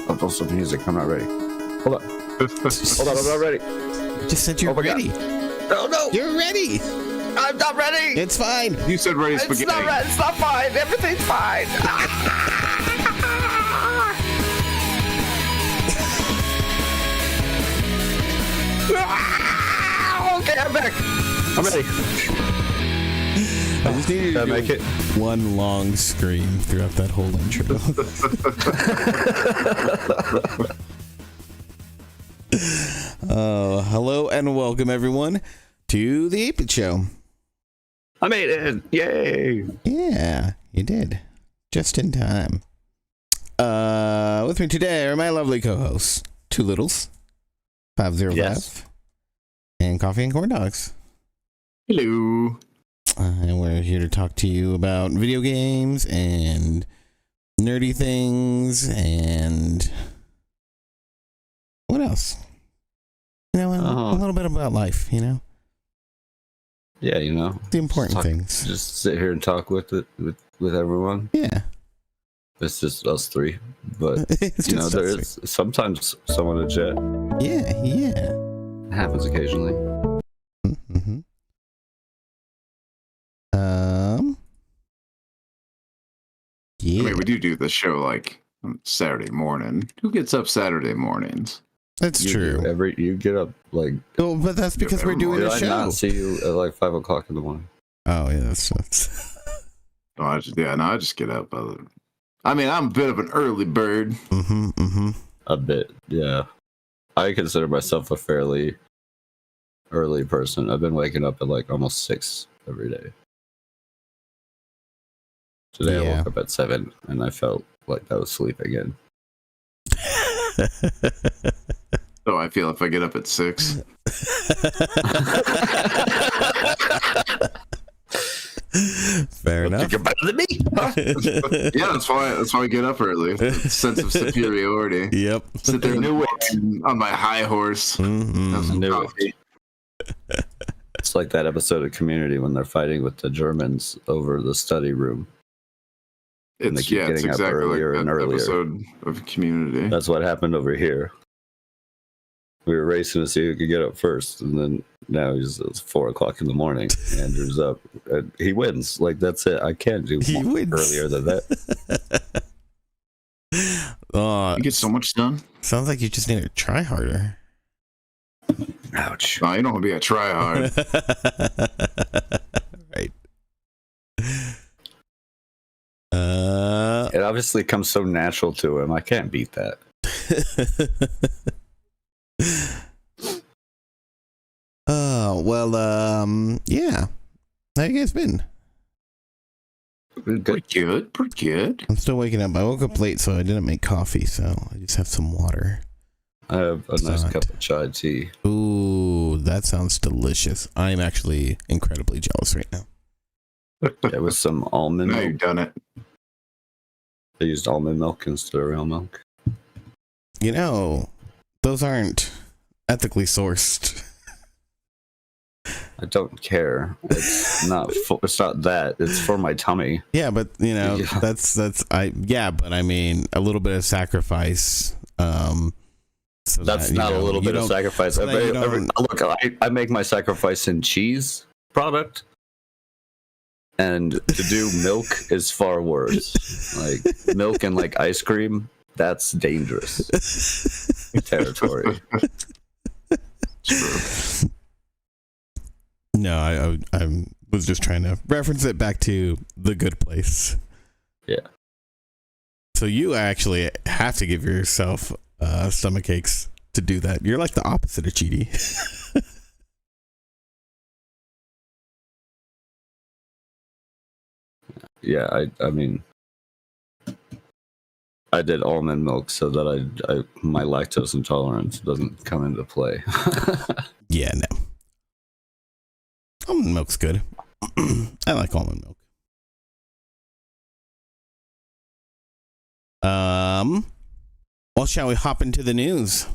Oh, also music. I'm not ready. Hold on. Hold on, I'm not ready. You just said you're ready. God. No. You're ready. I'm not ready. It's fine. You said ready spaghetti. It's not ready. It's not fine. Everything's fine. Okay, I'm back. I'm ready. I just needed to make it one long scream throughout that whole intro. Hello and welcome everyone to the 8-Bit Show. I made it. Yay. Yeah, you did. Just in time. With me today are my lovely co-hosts, Two Littles, 505, Yes. and CoffeeAndCorndogs. Hello. And we're here to talk to you about video games and nerdy things and what else? You know, a little bit about life, you know? Yeah, you know. The important things. Just sit here and talk with everyone. Yeah. It's just us three. But, It's you know, just there us is sometimes someone in chat. Yeah. It happens occasionally. Mm-hmm. Yeah. I mean, we do the show like on Saturday morning. Who gets up Saturday mornings? That's You true. You get up like. Oh, but that's because we're doing Did a I show. not see you at like 5 o'clock in the morning? Oh, yeah, that's No, I just get up. I mean, I'm a bit of an early bird. Mm-hmm. A bit, yeah. I consider myself a fairly early person. I've been waking up at like almost 6 every day. Today I woke up at 7 and I felt like I was sleeping in. So I feel if I get up at 6. Fair enough. You're better than me. Yeah, that's why I get up early. Sense of superiority. Yep. Sit there on my high horse. Mm-hmm. Have some coffee. It's like that episode of Community when they're fighting with the Germans over the study room. And they It's keep it's getting up exactly earlier like and that earlier. episode of Community. That's what happened over here. We were racing to see who could get up first, and then now it's 4 o'clock in the morning. Andrew's up. And he wins. Like, that's it. I can't do more earlier than that. You get so much done. Sounds like you just need to try harder. Ouch. No, you don't want to be a try-hard. Right. It obviously comes so natural to him. I can't beat that. Yeah. How you guys been? Good. Pretty good. I'm still waking up. I woke up late, so I didn't make coffee, so I just have some water. I have a nice cup of chai tea. Ooh, that sounds delicious. I'm actually incredibly jealous right now. There was some almond Now milk. you've done it. I used almond milk instead of real milk. You know, those aren't ethically sourced. I don't care. It's not. It's not that. It's for my tummy. Yeah, but you know, Yeah. but I mean, a little bit of sacrifice. So That's not a little bit of sacrifice. so that you don't- Look, I make my sacrifice in cheese product, and to do milk is far worse. Like milk and like ice cream, that's dangerous territory. True. No, I was just trying to reference it back to The Good Place. Yeah. So you actually have to give yourself stomach aches to do that. You're like the opposite of Cheaty. Yeah, I mean, I did almond milk so that my lactose intolerance doesn't come into play. Yeah, no. Almond milk's good. I like almond milk. Well, shall we hop into the news?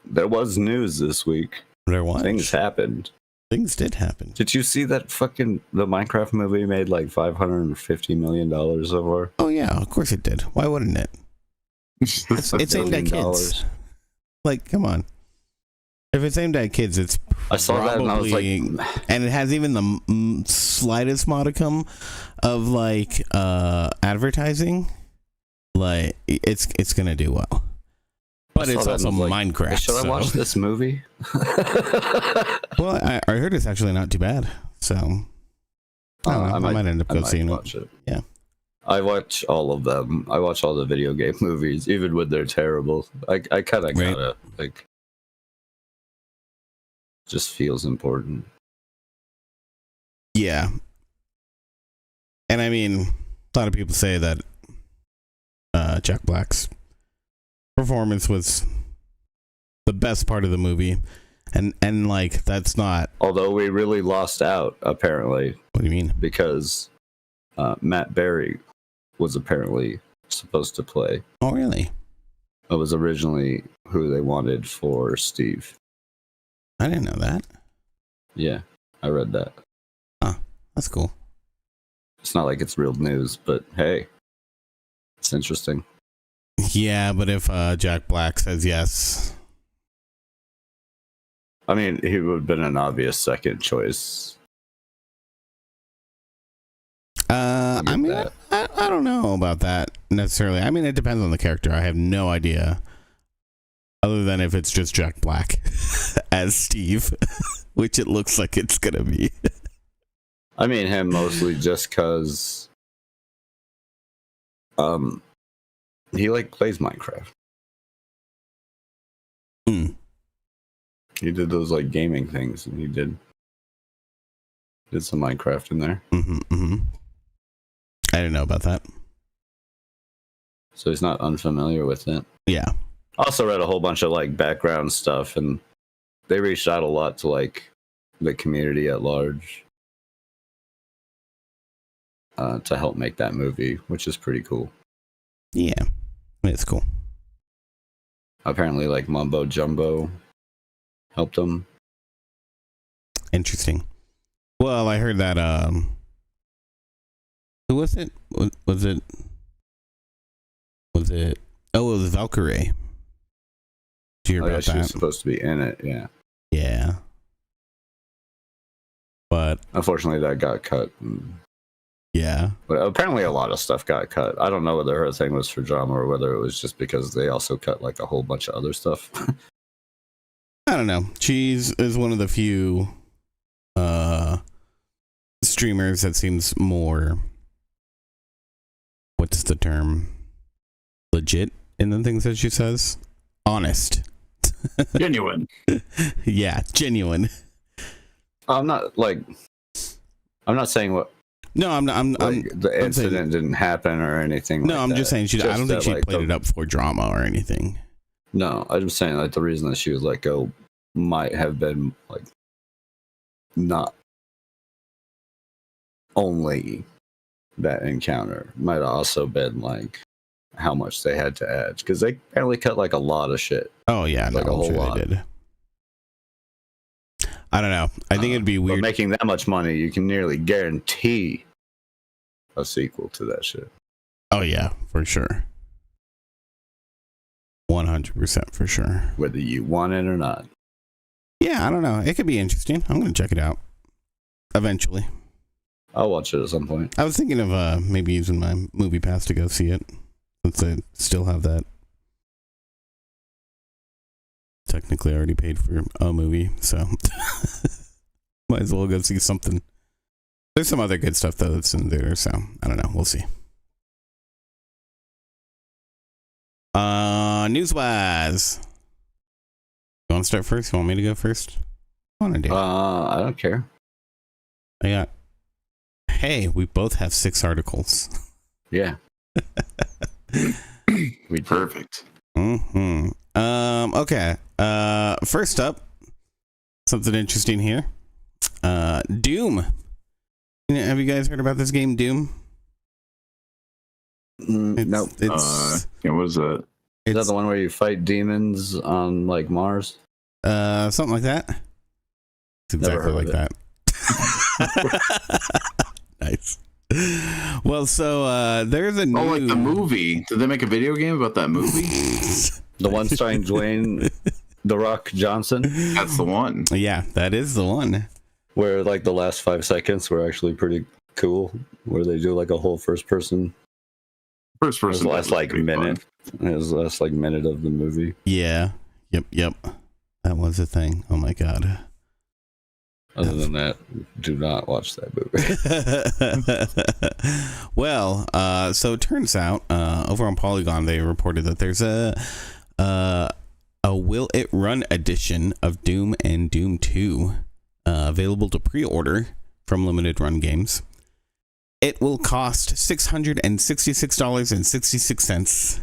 There was news this week. There was. Things happened. Things did happen. Did you see that the Minecraft movie made like $550 million so far? Oh yeah, of course it did. Why wouldn't it? It's aimed at kids. Like, come on. If it's aimed at kids, it's I saw that and I was like, and it has even the slightest modicum of like advertising. Like, it's gonna do well. But it's also like, Minecraft. Should I watch this movie? Well, I heard it's actually not too bad. So I don't know. I might end up seeing it. Yeah. I watch all of them. I watch all the video game movies, even when they're terrible. I kind of gotta like. Just feels important. Yeah. And I mean, a lot of people say that Jack Black's performance was the best part of the movie. And like, that's not... Although we really lost out, apparently. What do you mean? Because Matt Berry was apparently supposed to play. Oh, really? It was originally who they wanted for Steve. I didn't know that. Yeah, I read that. Huh, that's cool. It's not like it's real news, but hey, it's interesting. Yeah, but if Jack Black says yes... I mean, he would have been an obvious second choice. I mean, I don't know about that necessarily. I mean, it depends on the character. I have no idea. Other than if it's just Jack Black as Steve, which it looks like it's going to be. I mean, him mostly just because he like plays Minecraft. He did those like gaming things, and he did some Minecraft in there. I didn't know about that. So he's not unfamiliar with it. Yeah. Also read a whole bunch of like background stuff, and they reached out a lot to like the community at large to help make that movie, which is pretty cool. Yeah, it's cool. Apparently, like Mumbo Jumbo helped them. Interesting. Well, I heard that. Who was it? Was it? Oh, it was Valkyrie. Did you hear about that? She was supposed to be in it. Yeah. Yeah. But unfortunately, that got cut. Yeah. But apparently, a lot of stuff got cut. I don't know whether her thing was for drama or whether it was just because they also cut like a whole bunch of other stuff. I don't know. Cheese is one of the few streamers that seems more, what's the term, legit in the things that she says. Honest. Genuine. Yeah, genuine. I'm not saying what. No, I'm the incident didn't happen or anything. No, like I'm that. just saying I don't think she played it up for drama or anything. No, I'm just saying like the reason that she was let go might have been like not only that encounter, might have also been like how much they had to add, because they apparently cut like a lot of shit. Oh yeah, like a whole lot. They did. I don't know. I think it'd be weird. But making that much money, you can nearly guarantee a sequel to that shit. Oh yeah, for sure. 100% for sure. Whether you want it or not. Yeah, I don't know. It could be interesting. I'm gonna check it out eventually. I'll watch it at some point. I was thinking of maybe using my movie pass to go see it, since I still have that. Technically, I already paid for a movie, so might as well go see something. There's some other good stuff though that's in there, so I don't know. We'll see. Newswise. You want to start first? You want me to go first? I want to do. I don't care. I got. Hey, we both have 6 articles. Yeah. Perfect. Okay. First up, something interesting here. Doom. Have you guys heard about this game, Doom? Nope. Yeah, what is that? Is that the one where you fight demons on like Mars? Something like that. It's exactly like that. Nice. Well, so there's a new... Oh, like the movie. Did they make a video game about that movie? The one starring Dwayne The Rock Johnson. That's the one. Yeah, that is the one. Where like the last 5 seconds were actually pretty cool. Where they do like a whole first person. First person. It was the last like minute. It was the last like minute of the movie. Yeah. Yep. That was a thing. Oh my god. Other than that, do not watch that movie. Well, so it turns out over on Polygon they reported that there's a Will It Run edition of Doom and Doom 2 available to pre-order from Limited Run Games. It will cost $666.66.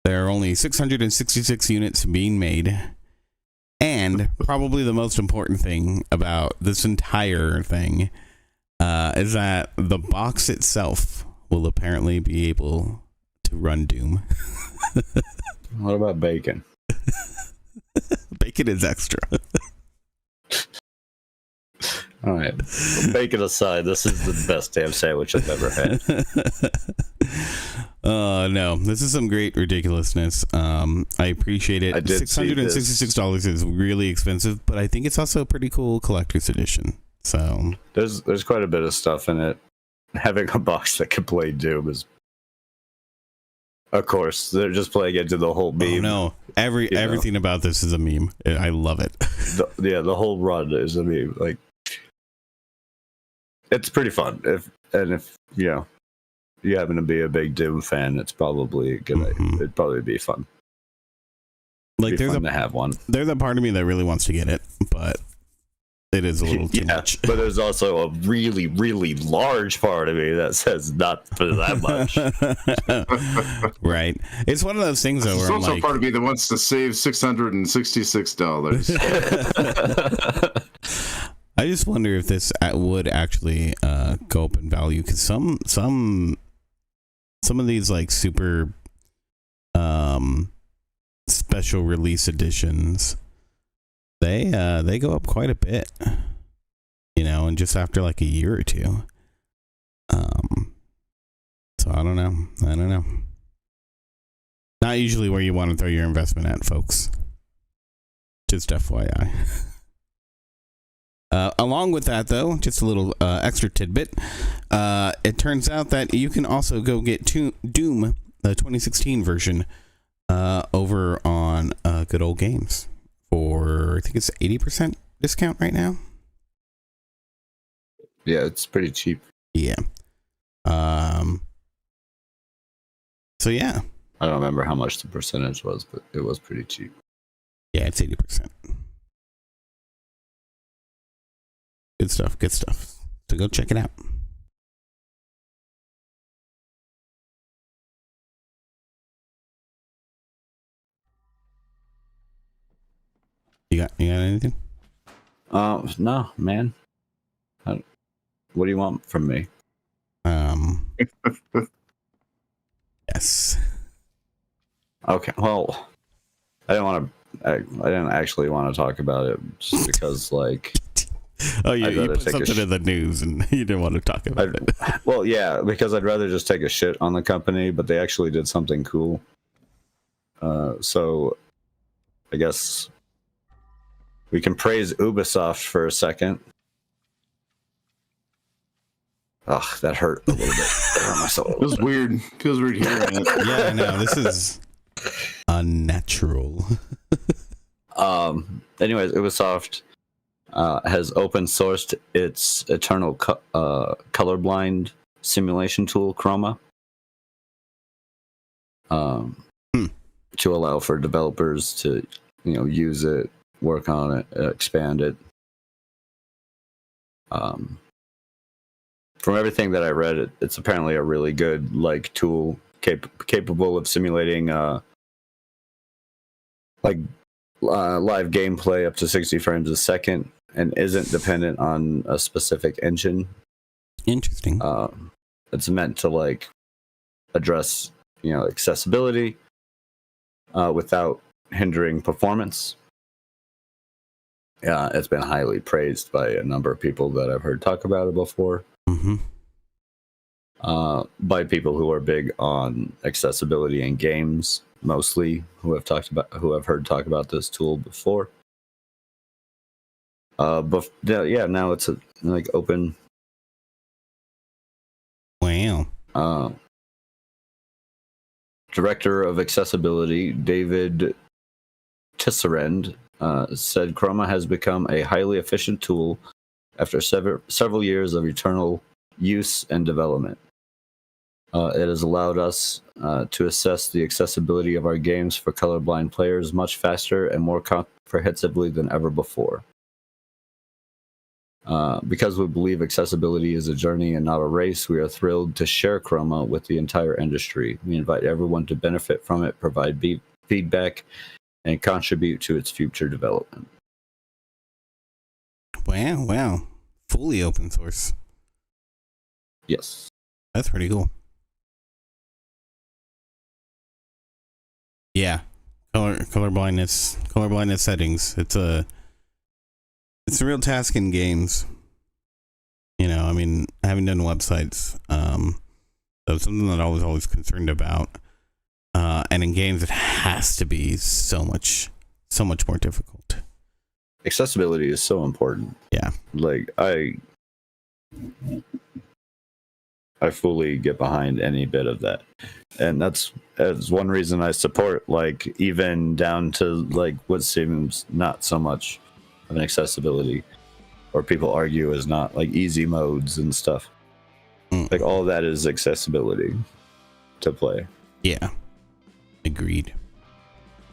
There are only 666 units being made. And probably the most important thing about this entire thing is that the box itself will apparently be able to run Doom. What about bacon? Bacon is extra. All right. Bacon aside, this is the best damn sandwich I've ever had. No, this is some great ridiculousness. I appreciate it. $666 is really expensive, but I think it's also a pretty cool collector's edition. So there's quite a bit of stuff in it. Having a box that can play Doom is, of course, they're just playing into the whole meme. Oh, no, everything about this is a meme. I love it. The whole run is a meme. Like, it's pretty fun. If you happen to be a big Doom fan, it's probably good. It'd probably be fun. Like, there's fun to have one. There's a part of me that really wants to get it, but it is a little too much. But there's also a really, really large part of me that says not for that much. Right. It's one of those things though. There's also a part of me that wants to save $666. I just wonder if this would actually go up in value, because some of these like super special release editions, they go up quite a bit, and just after like a year or two. So I don't know. Not usually where you want to throw your investment at, folks. Just FYI. Along with that, though, just a little extra tidbit. It turns out that you can also go get Doom, the 2016 version, over on Good Old Games for, I think it's 80% discount right now. Yeah, it's pretty cheap. Yeah. So yeah. I don't remember how much the percentage was, but it was pretty cheap. Yeah, it's 80%. Good stuff. So go check it out. You got anything? No, man. What do you want from me? Yes. Okay. Well, I didn't actually want to talk about it just because, like. Oh, you put something in the news and you didn't want to talk about it. Well, yeah, because I'd rather just take a shit on the company, but they actually did something cool. So I guess we can praise Ubisoft for a second. Ugh, that hurt a little bit. It was weird. Feels weird hearing it. Yeah, I know. This is unnatural. Anyways, Ubisoft has open sourced its eternal colorblind simulation tool, Chroma, to allow for developers to, use it, work on it, expand it. From everything that I read, it's apparently a really good tool capable of simulating live gameplay up to 60 frames a second, and isn't dependent on a specific engine. Interesting. It's meant to address accessibility without hindering performance. It's been highly praised by a number of people that I've heard talk about it before. Mm-hmm. by people who are big on accessibility in games, mostly who have heard talk about this tool before. But yeah, now it's like open. Wow. Director of accessibility David Tisserand said Chroma has become a highly efficient tool after several years of eternal use and development. It has allowed us to assess the accessibility of our games for colorblind players much faster and more comprehensively than ever before. Because we believe accessibility is a journey and not a race, we are thrilled to share Chroma with the entire industry. We invite everyone to benefit from it, provide feedback, and contribute to its future development. Wow. Fully open source. Yes. That's pretty cool. Yeah. Colorblindness settings. It's a real task in games. You know, I mean, having done websites, so something that I was always concerned about. And in games, it has to be so much more difficult. Accessibility is so important. Yeah. Like, I fully get behind any bit of that. And that's one reason I support, like, even down to, like, what seems not so much of an accessibility, or people argue is not, like, easy modes and stuff. Like, all of that is accessibility to play. Yeah. Agreed.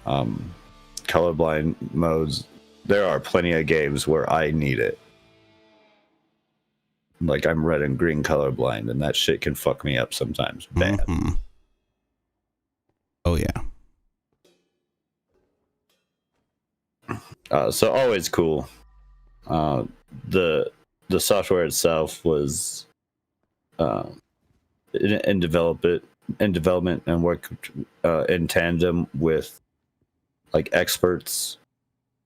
Colorblind modes, there are plenty of games where I need it. Like, I'm red and green colorblind, and that shit can fuck me up sometimes. Bad. Mm-hmm. Oh, yeah. So always cool. The software itself was in development and worked in tandem with, like, experts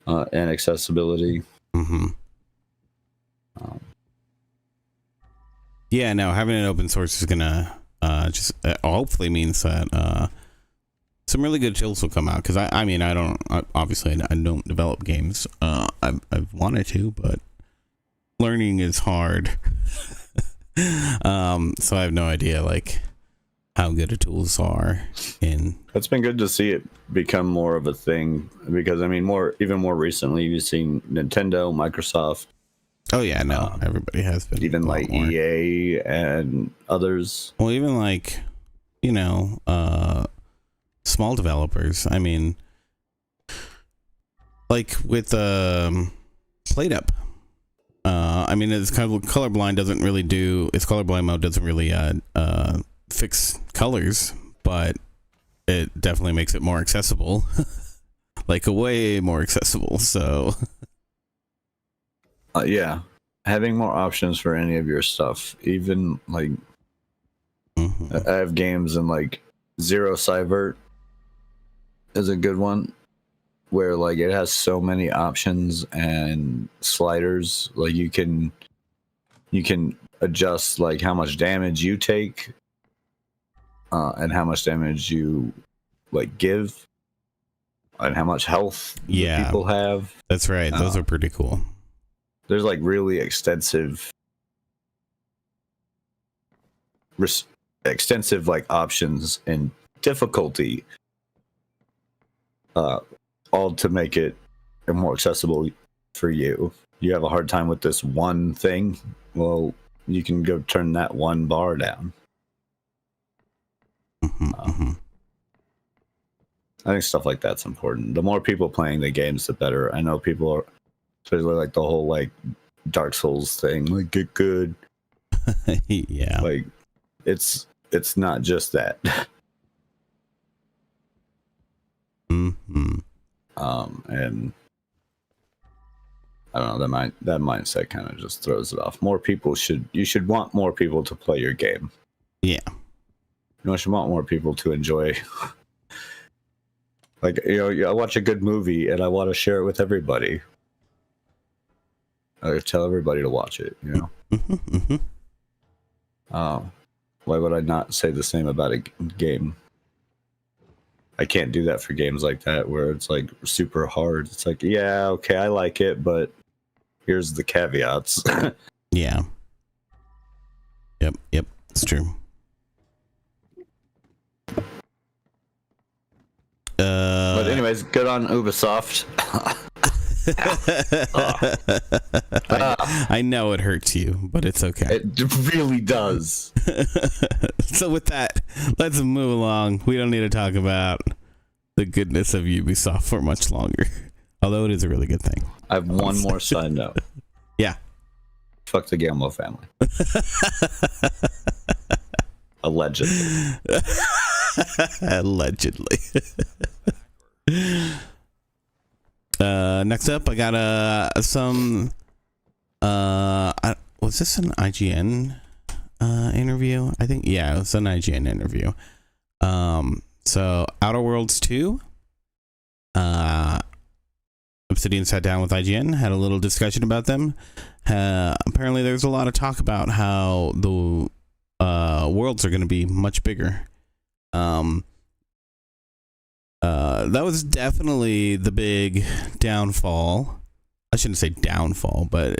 in accessibility. Mm-hmm. Yeah, no, having it open source is gonna just hopefully means that some really good tools will come out. Because I mean, I don't develop games. I've wanted to, but learning is hard. So I have no idea, like, how good the tools are. It's been good to see it become more of a thing, because I mean, even more recently, you've seen Nintendo, Microsoft. Oh yeah, no, everybody has been. Even like more. EA and others. Well, even like, you know, small developers. I mean, like with PlateUp. I mean, it's kind of colorblind doesn't really do. Its colorblind mode doesn't really fix colors, but it definitely makes it more accessible. Like, way more accessible. So. Yeah, having more options for any of your stuff, even like I have games in, like, Zero Cybert is a good one, where, like, it has so many options and sliders. Like, you can adjust, like, how much damage you take and how much damage you, like, give, and how much health people have. That's right. Those are pretty cool. There's, like, really extensive like options and difficulty, all to make it more accessible for you. You have a hard time with this one thing, well, you can go turn that one bar down. I think stuff like that's important. The more people playing the games, the better. I know people are, especially like the whole, like, Dark Souls thing, like, get good. Yeah, like it's not just that. And I don't know, that mindset kind of just throws it off. You should want more people to play your game. Yeah, you should want more people to enjoy. Like, you know, I watch a good movie and I want to share it with everybody. I tell everybody to watch it, you know. Why would I not say the same about a game? I can't do that for games like that where it's like super hard. It's like, yeah, okay, I like it, but here's the caveats. Yeah. Yep. It's true. But anyways, good on Ubisoft. I know it hurts you, but it's okay. It really does. So with that, let's move along. We don't need to talk about the goodness of Ubisoft for much longer. Although it is a really good thing. I have one more side note. Yeah. Fuck the Gamlo family. Allegedly. Allegedly. Next up, I got some. Was this an IGN interview? I think, yeah, it was an IGN interview. So Outer Worlds 2. Obsidian sat down with IGN, had a little discussion about them. Apparently, there's a lot of talk about how the worlds are going to be much bigger. That was definitely the big downfall. I shouldn't say downfall, but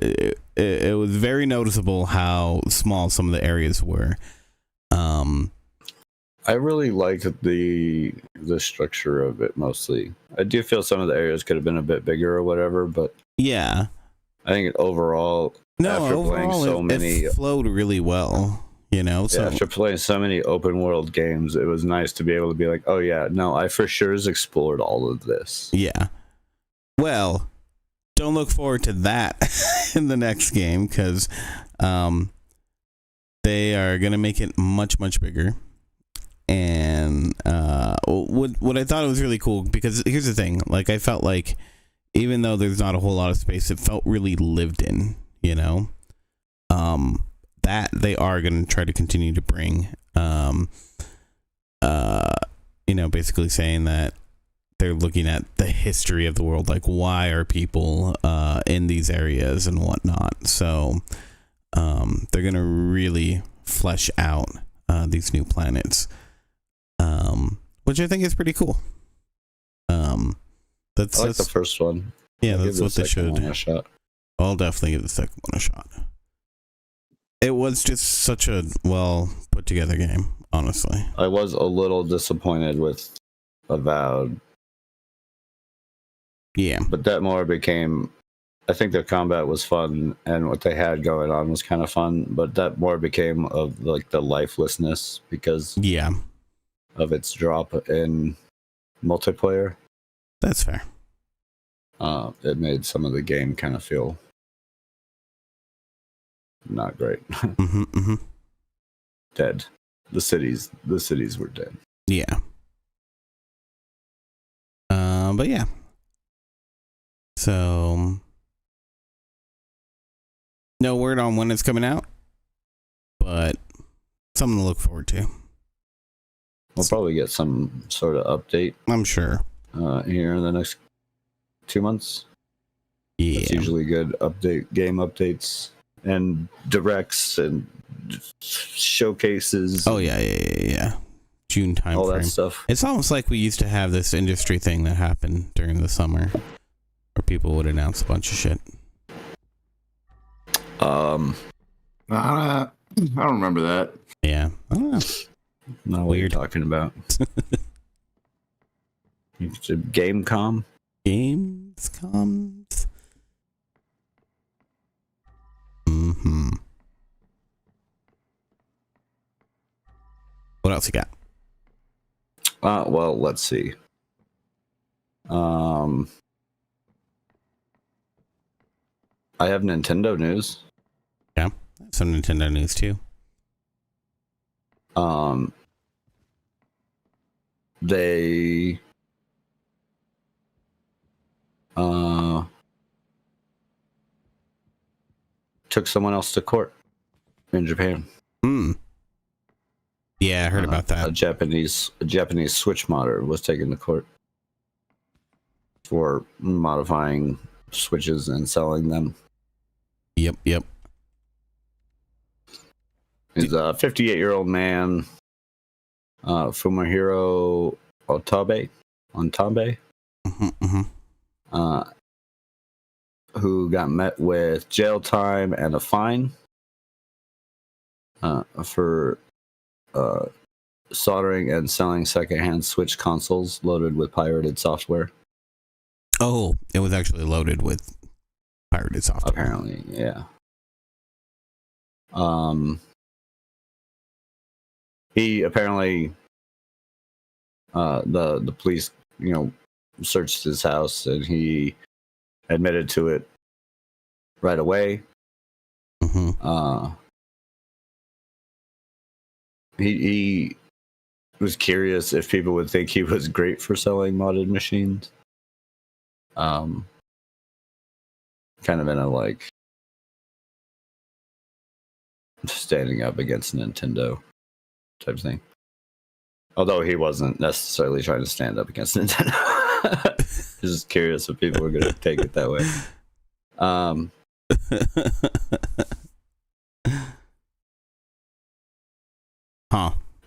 it was very noticeable how small some of the areas were. I really liked the structure of it mostly. I do feel some of the areas could have been a bit bigger or whatever, but yeah, I think overall, playing so many, it flowed really well. You know, so after playing so many open world games, it was nice to be able to be like, oh yeah, no, I for sure has explored all of this. Yeah. Well, don't look forward to that in the next game because they are going to make it much, much bigger. And what I thought was really cool, because here's the thing, like I felt like even though there's not a whole lot of space, it felt really lived in, you know? That they are going to try to continue to bring, basically saying that they're looking at the history of the world, like why are people in these areas and whatnot. So they're going to really flesh out these new planets, which I think is pretty cool. That's I like the first one. Yeah, that's what they should. I'll definitely give the second one a shot. It was just such a well put together game, honestly. I was a little disappointed with Avowed. Yeah. But that more became, I think the combat was fun and what they had going on was kind of fun, but that more became of like the lifelessness because of its drop in multiplayer. That's fair. It made some of the game kind of feel not great. Dead. The cities were dead. Yeah. But yeah. So no word on when it's coming out, but something to look forward to. We'll probably get some sort of update, I'm sure, here in the next 2 months. Yeah, it's usually good game updates and directs and showcases. Oh yeah. June time all frame. That stuff. It's almost like we used to have this industry thing that happened during the summer, where people would announce a bunch of shit. I don't remember that. Yeah, I don't know. Not what you're talking about. Gamescoms. What else you got? Well, let's see. I have Nintendo news. Yeah, some Nintendo news too. They took someone else to court in Japan. Yeah, I heard about that. A Japanese Switch modder was taken to court for modifying Switches and selling them. Yep. He's a 58-year-old man, Fumihiro Otabe, who got met with jail time and a fine for soldering and selling secondhand Switch consoles loaded with pirated software. Oh, it was actually loaded with pirated software. Apparently, yeah. He apparently, the police, searched his house, and he admitted to it right away. He was curious if people would think he was great for selling modded machines. Kind of in a like standing up against Nintendo type thing. Although he wasn't necessarily trying to stand up against Nintendo. Just curious if people were going to take it that way.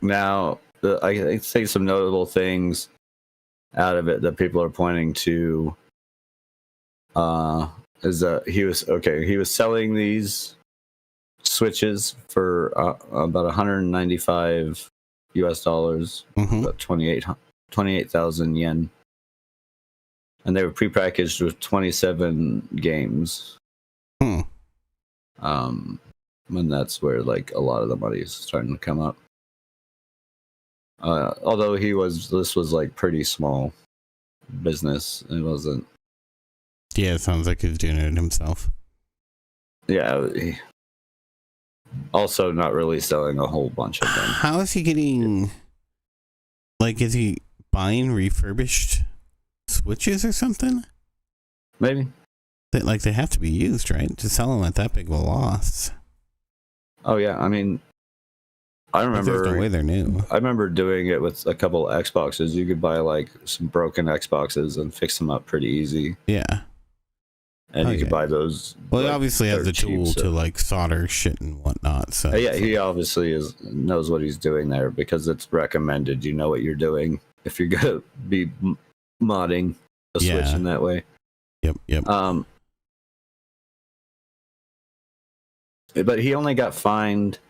Now, I say some notable things out of it that people are pointing to. Is that he was selling these Switches for about $195 about 28,000 yen, and they were prepackaged with 27 games. And that's where like a lot of the money is starting to come up. Although this was like pretty small business. It wasn't. Yeah, it sounds like he's doing it himself. Yeah. Also, not really selling a whole bunch of them. How is he getting? Like, is he buying refurbished Switches or something? Maybe. They have to be used, right? To sell them at that big of a loss. Oh yeah, I mean, I remember. There's no way they're new. I remember doing it with a couple of Xboxes. You could buy like some broken Xboxes and fix them up pretty easy. Yeah. And you could buy those. Well, he obviously has the tool to like solder shit and whatnot. So yeah, he obviously knows what he's doing there because it's recommended. You know what you're doing if you're gonna be modding a Switch in that way. Yep. But he only got fined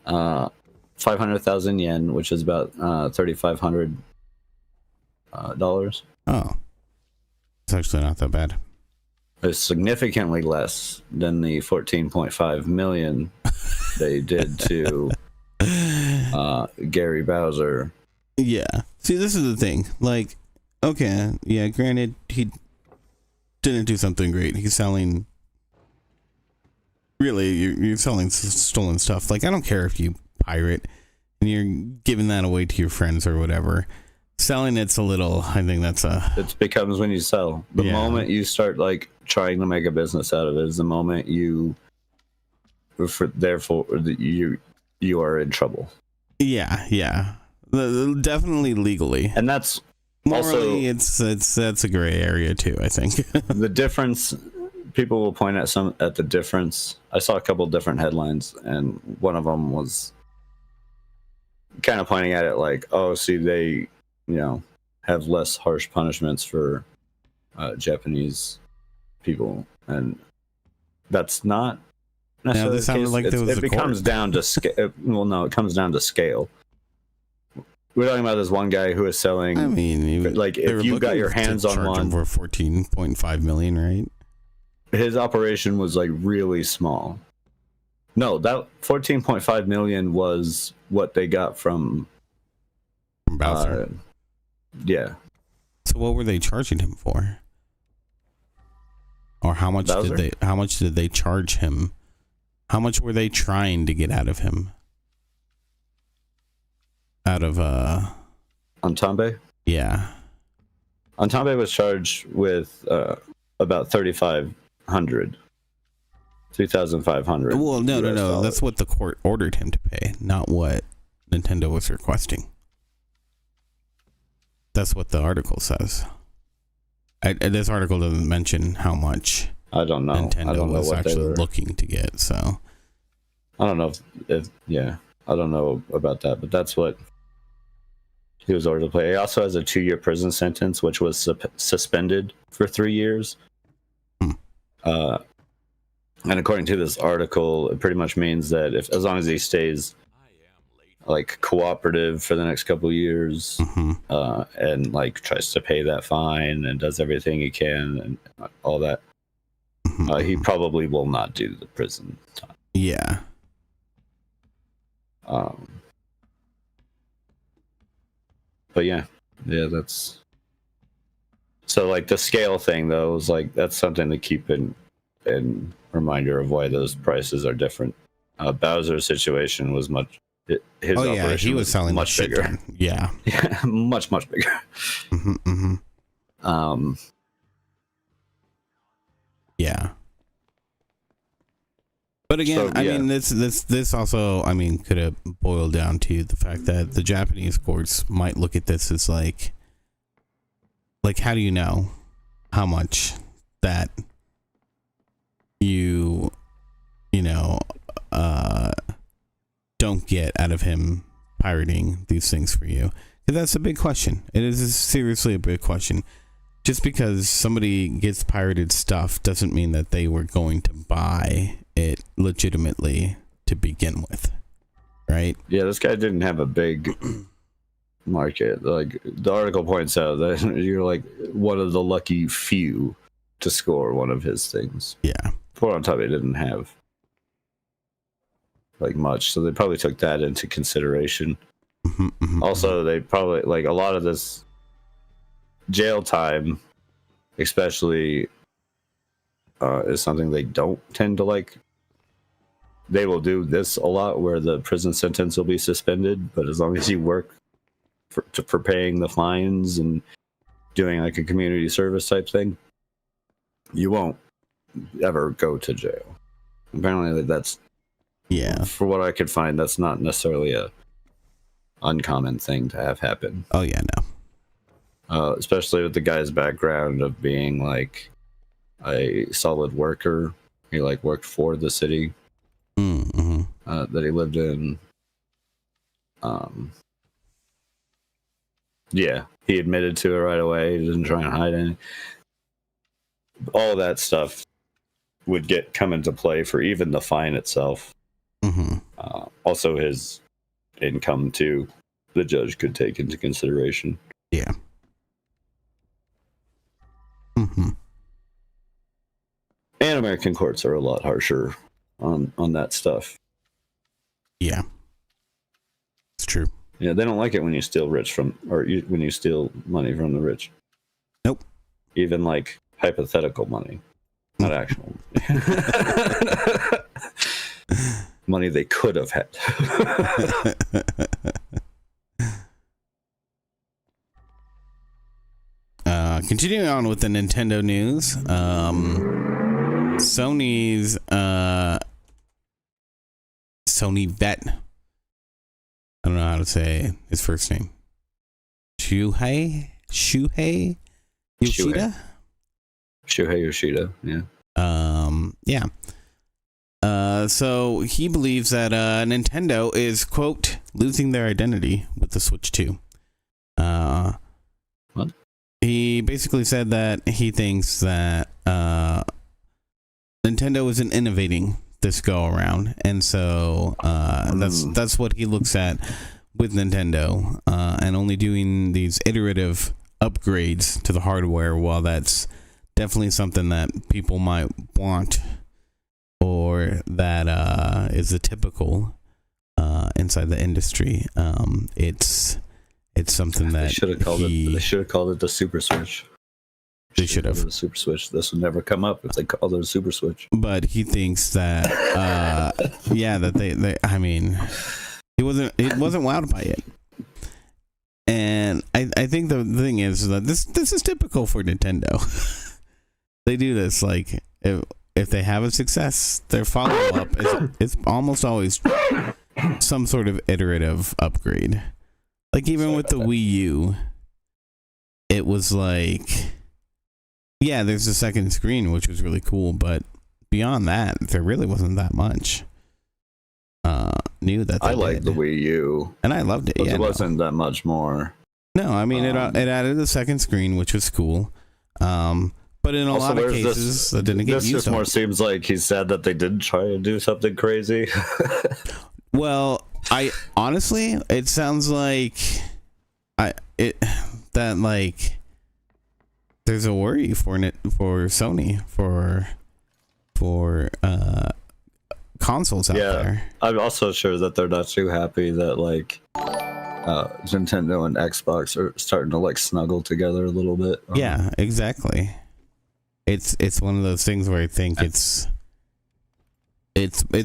500,000 yen, which is about $3,500. Oh, it's actually not that bad. It's significantly less than the 14.5 million they did to Gary Bowser. Yeah. See, this is the thing. Like, okay, yeah, granted, he didn't do something great. He's selling. Really, you're selling stolen stuff. Like, I don't care if you pirate and you're giving that away to your friends or whatever. Selling it's a little. I think that's a. It becomes when you sell. The moment you start like trying to make a business out of it is the moment you. Therefore, you are in trouble. Yeah. Definitely legally, and that's morally that's a gray area too. I think the difference. People will point at the difference. I saw a couple different headlines, and one of them was kind of pointing at it like, "Oh, see, they, have less harsh punishments for Japanese people," and that's not necessarily the case. Like it comes down to scale. Well, no, it comes down to scale. We're talking about this one guy who is selling. I mean, like if you got your hands on one for 14.5 million, right? His operation was like really small. No, that 14.5 million was what they got from Bowser. Yeah. So what were they charging him for? Or how much did they charge him? How much were they trying to get out of him? Out of Watanabe? Yeah. Watanabe was charged with about 3,500. Well, no. That's what the court ordered him to pay, not what Nintendo was requesting. That's what the article says. This article doesn't mention how much I don't know. Nintendo was actually looking to get. So I don't know if I don't know about that, but that's what he was ordered to play. He also has a 2-year prison sentence, which was suspended for 3 years. And according to this article, it pretty much means that as long as he stays like cooperative for the next couple of years, and like tries to pay that fine and does everything he can and all that, he probably will not do the prison time. Yeah. But yeah, that's so like the scale thing though is like that's something to keep in reminder of why those prices are different. Bowser's situation was much his operation he was selling much bigger. Yeah, much bigger. Yeah. But again, I mean, this also, I mean, could have boiled down to the fact that the Japanese courts might look at this as like how do you know how much that you know, don't get out of him pirating these things for you? Because that's a big question. It is seriously a big question. Just because somebody gets pirated stuff doesn't mean that they were going to buy it legitimately to begin with, right? Yeah, this guy didn't have a big market. Like the article points out that you're like one of the lucky few to score one of his things. Yeah. Poor on top, he didn't have like much, so they probably took that into consideration. Also, they probably like a lot of this jail time, especially, is something they don't tend to like. They will do this a lot, where the prison sentence will be suspended, but as long as you work for paying the fines and doing like a community service type thing, you won't ever go to jail. Apparently, that's for what I could find, that's not necessarily a uncommon thing to have happen. Oh yeah, no. Especially with the guy's background of being like a solid worker. He like worked for the city that he lived in. Yeah, he admitted to it right away. He didn't try and hide anything. All that stuff would come into play for even the fine itself. Also, his income too, the judge could take into consideration. Yeah. And American courts are a lot harsher on that stuff. Yeah, it's true. Yeah, they don't like it when you steal when you steal money from the rich. Nope. Even like hypothetical money, not actual money they could have had. Continuing on with the Nintendo news, Sony's Sony vet. I don't know how to say his first name. Shuhei Yoshida. Shuhei Yoshida. Yeah. So he believes that Nintendo is, quote, losing their identity with the Switch 2. What? He basically said that he thinks that Nintendo isn't innovating this go around, and so that's what he looks at with Nintendo, and only doing these iterative upgrades to the hardware. While that's definitely something that people might want, or that is a typical inside the industry, it's something that they should have called it the Super Switch. They should have the Super Switch. This would never come up if they called it a Super Switch. But he thinks that that they I mean, he wasn't wowed by it. And I think the thing is that this is typical for Nintendo. They do this, like if they have a success, their follow up it's almost always some sort of iterative upgrade. Like even with the Wii U, it was like, yeah, there's a second screen, which was really cool, but beyond that, there really wasn't that much. new that they I like did. the Wii U, And I loved it. but Yeah, it wasn't that much more. no, I mean it added a second screen, which was cool. But in a Also, lot of where's cases, this? that didn't get This used. just more seems like he said that they did try to do something crazy. Well, I honestly, it sounds like that like there's a worry for Sony for consoles out there. I'm also sure that they're not too happy that like Nintendo and Xbox are starting to like snuggle together a little bit. Yeah, exactly. It's one of those things where I think it's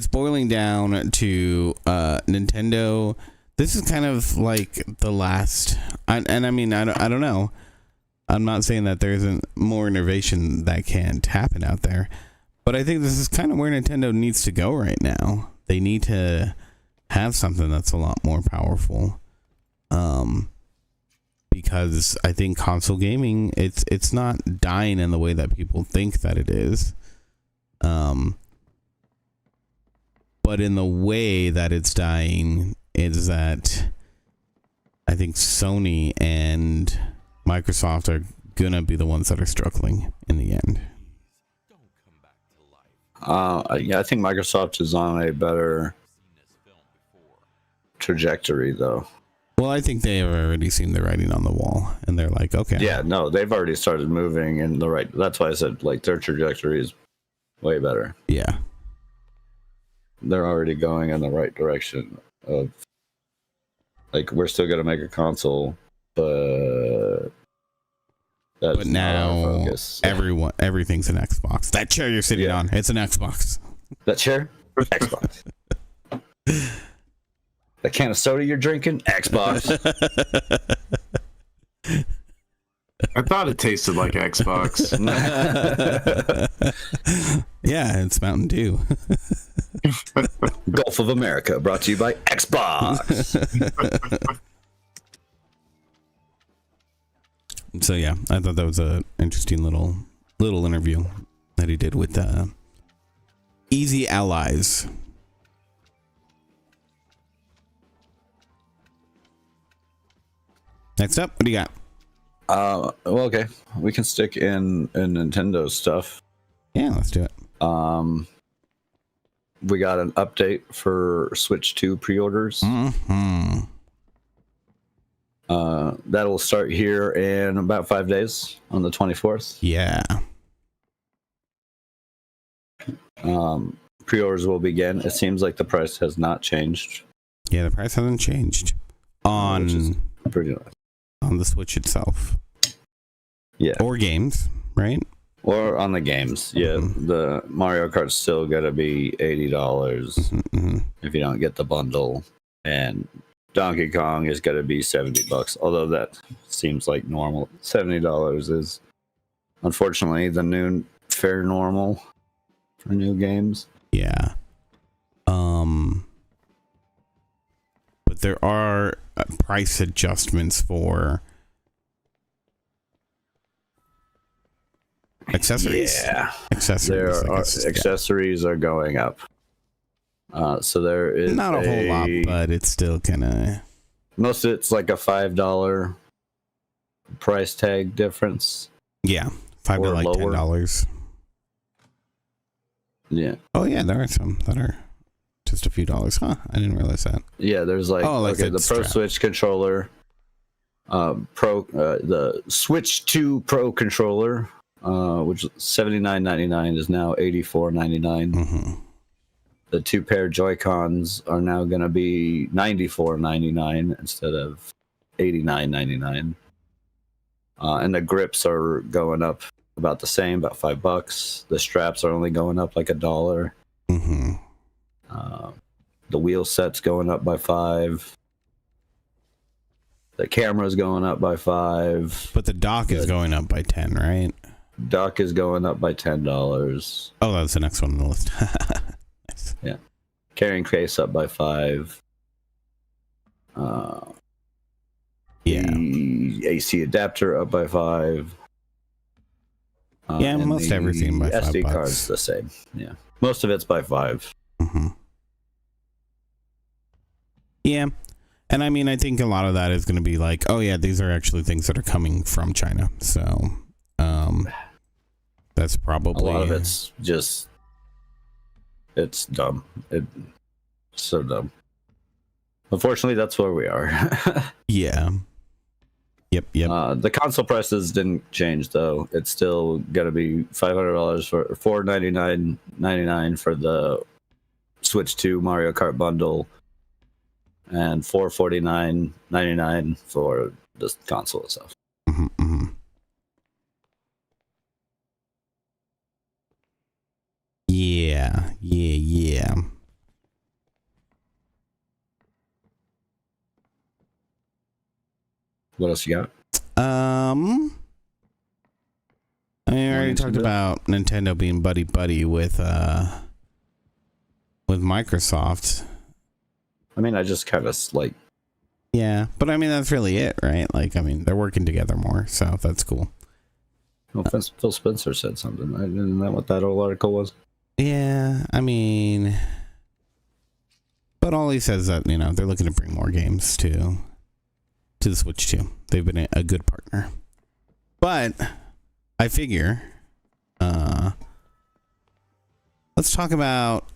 boiling down to Nintendo. This is kind of like the last, and I mean I don't know. I'm not saying that there isn't more innovation that can't happen out there, but I think this is kind of where Nintendo needs to go right now. They need to have something that's a lot more powerful. Because I think console gaming, it's not dying in the way that people think that it is. But in the way that it's dying is that I think Sony and Microsoft are gonna be the ones that are struggling in the end. Yeah, I think Microsoft is on a better trajectory, though. Well, I think they have already seen the writing on the wall, and they're like, okay. Yeah, no, they've already started moving in the right. That's why I said like their trajectory is way better. Yeah. They're already going in the right direction of like we're still gonna make a console, but now everything's an Xbox. That chair you're sitting on, it's an Xbox. That chair, Xbox. That can of soda you're drinking, Xbox. I thought it tasted like Xbox. Yeah, it's Mountain Dew. Gulf of America, brought to you by Xbox. So yeah, I thought that was a interesting little interview that he did with Easy Allies. Next up, what do you got? Well, okay, we can stick in Nintendo stuff. Yeah, let's do it. We got an update for Switch 2 pre-orders. Mm-hmm. That'll start here in about 5 days on the 24th. Yeah. Pre-orders will begin. It seems like the price has not changed. Yeah, the price hasn't changed Which is on pretty nice. On the Switch itself. Yeah. Or games, right? Or on the games. Yeah. Mm-hmm. The Mario Kart's still gonna be $80 Mm-hmm. if you don't get the bundle. And Donkey Kong is gonna be $70. Although that seems like normal. $70 is unfortunately the new fair normal for new games. Yeah. But there are price adjustments for accessories. Yeah. Accessories. There are accessories are going up. So there is not a whole lot, but it's still kind of. Most of it's like a $5 price tag difference. Yeah, $5 to like lower. $10. Yeah. Oh yeah, there are some that are just a few dollars, huh? I didn't realize that. Yeah, there's like, the the Pro Switch controller, the Switch 2 Pro controller, which is $79.99 is now $84.99. Mm-hmm. The 2 pair Joy-Cons are now going to be $94.99 instead of $89.99. And the grips are going up about the same, about $5. The straps are only going up like $1. Mm-hmm. The wheel set's going up by $5. The camera's going up by $5. But the dock is going up by 10, right? Dock is going up by $10. Oh, that's the next one on the list. Nice. Yeah. Carrying case up by $5. Yeah. The AC adapter up by $5. Yeah, and most the everything by SD $5. card's the same. Yeah. Most of it's by $5. Mm-hmm. Yeah. And I mean, I think a lot of that is going to be like, oh yeah, these are actually things that are coming from China. So, that's probably a lot of it's just, it's dumb. It's so dumb. Unfortunately, that's where we are. yeah. Yep. The console prices didn't change though. It's still gonna be $500 for $499.99 for the Switch 2 Mario Kart bundle, and $449.99 for the console itself. Mm-hmm. Yeah. What else you got? I mean, I already talked about Nintendo being buddy with Microsoft. I mean, I just kind of like. Yeah, but I mean that's really it, right? Like, I mean, they're working together more, so that's cool. Well, Phil Spencer said something. Isn't that what that whole article was? Yeah, I mean, but all he says that, you know, they're looking to bring more games to the Switch 2. They've been a good partner. But I figure let's talk about